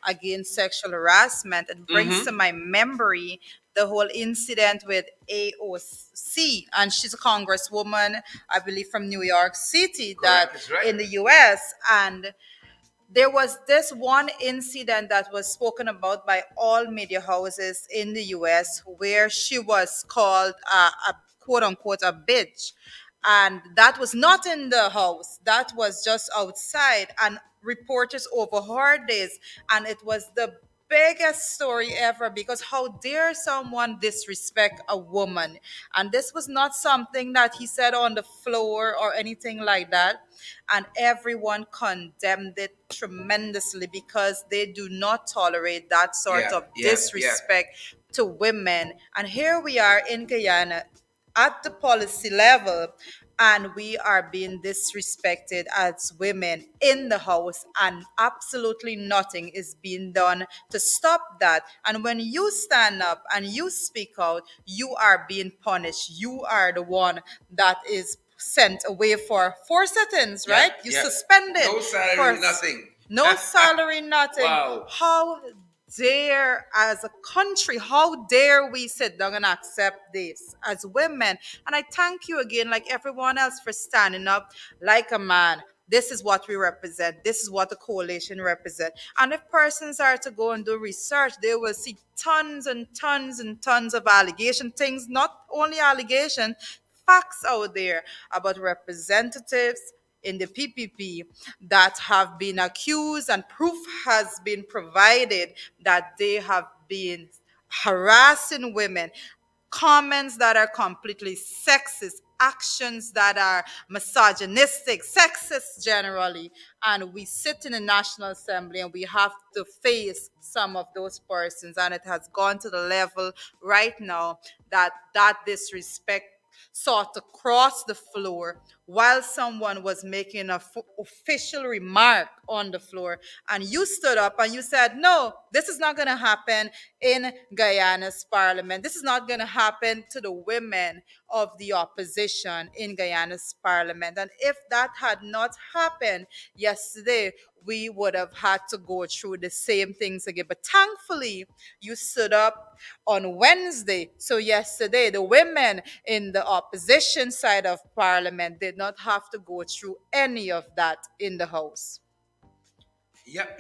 against sexual harassment. It brings to my memory the whole incident with AOC, and she's a congresswoman, I believe, from New York City, Correct, that's right. in the US. And there was this one incident that was spoken about by all media houses in the US where she was called a quote unquote a bitch. And that was not in the house, that was just outside. And reporters overheard this, and it was the biggest story ever, because how dare someone disrespect a woman? And this was not something that he said on the floor or anything like that. And everyone condemned it tremendously because they do not tolerate that sort of disrespect to women. And here we are in Guyana at the policy level, and we are being disrespected as women in the house, and absolutely nothing is being done to stop that. And when you stand up and you speak out, you are being punished. You are the one that is sent away for 4 settings, right? You suspended. No salary, for nothing. no salary, nothing. Wow. How dare, as a country, how dare we sit down and accept this as women? And I thank you again, like everyone else, for standing up like a man. This is what we represent. This is what the coalition represent. And if persons are to go and do research, they will see tons and tons and tons of allegation things, not only allegation, facts out there about representatives in the PPP that have been accused, and proof has been provided that they have been harassing women. comments that are completely sexist, actions that are misogynistic, sexist generally. And we sit in the National Assembly and we have to face some of those persons. And it has gone to the level right now that that disrespect sought to cross the floor while someone was making a official remark on the floor, and you stood up and you said, no, this is not going to happen in Guyana's parliament. This is not going to happen to the women of the opposition in Guyana's parliament. And if that had not happened yesterday, we would have had to go through the same things again. But thankfully, you stood up on Wednesday. So yesterday, the women in the opposition side of parliament did not have to go through any of that in the House. Yep.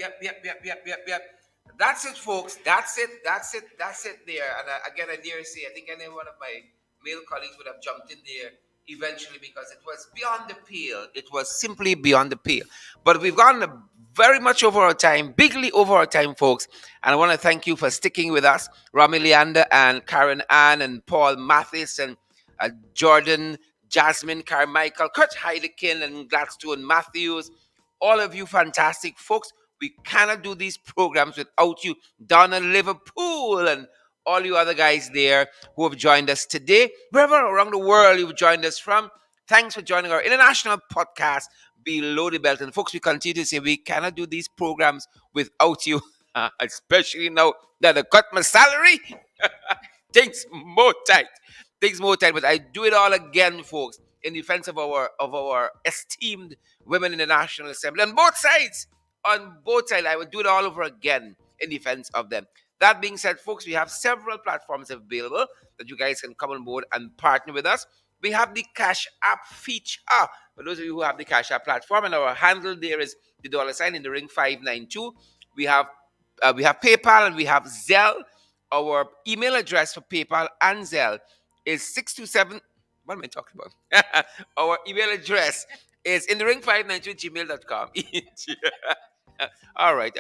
That's it, folks. That's it there. And again, I dare say, I think any one of my male colleagues would have jumped in there eventually because it was beyond the pale. It was simply beyond the pale. But we've gone very much over our time, bigly over our time, folks. And I want to thank you for sticking with us, Rami Leander and Karen Ann and Paul Mathis and Jordan, Jasmine Carmichael, Kurt Heidekin and Gladstone Matthews. All of you fantastic folks. We cannot do these programs without you. Donna Liverpool and all you other guys there who have joined us today, wherever around the world you've joined us from. Thanks for joining our international podcast, Below the Belt. And folks, we continue to say we cannot do these programs without you, especially now that I cut my salary. Things more tight. Things more tight. But I do it all again, folks, in defense of our esteemed women in the National Assembly on both sides. On both sides, I would do it all over again in defense of them. That being said, folks, we have several platforms available that you guys can come on board and partner with us. We have the Cash App feature. For those of you who have the Cash App platform, and our handle there is the dollar sign in the ring 592. We have PayPal and we have Zelle. Our email address for PayPal and Zelle is 627. What am I talking about? Our email address is in the ring592@gmail.com. All right.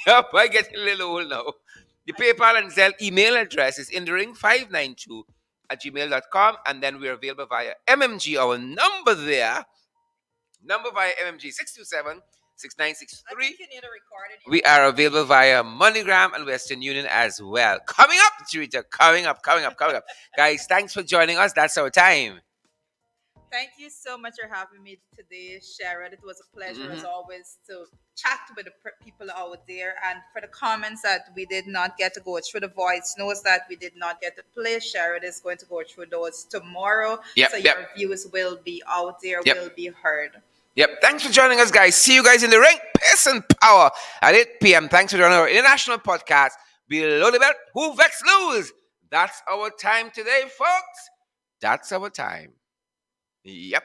Yep, I get a little old now. The PayPal and Zelle email address is in the ring592@gmail.com. And then we're available via MMG, our number there. Number via MMG 627-6963. We are available via MoneyGram and Western Union as well. Coming up, Twitter. Coming up. Guys, thanks for joining us. That's our time. Thank you so much for having me today, Sharon. It was a pleasure, as always, to chat with the people out there. And for the comments that we did not get to go through, the voice notes that we did not get to play, Sharon is going to go through those tomorrow. Your views will be out there, will be heard. Yep. Thanks for joining us, guys. See you guys in the ring. Peace and power at 8 p.m. Thanks for joining our international podcast, Below the Belt. Who vex lose? That's our time today, folks. That's our time. Yep.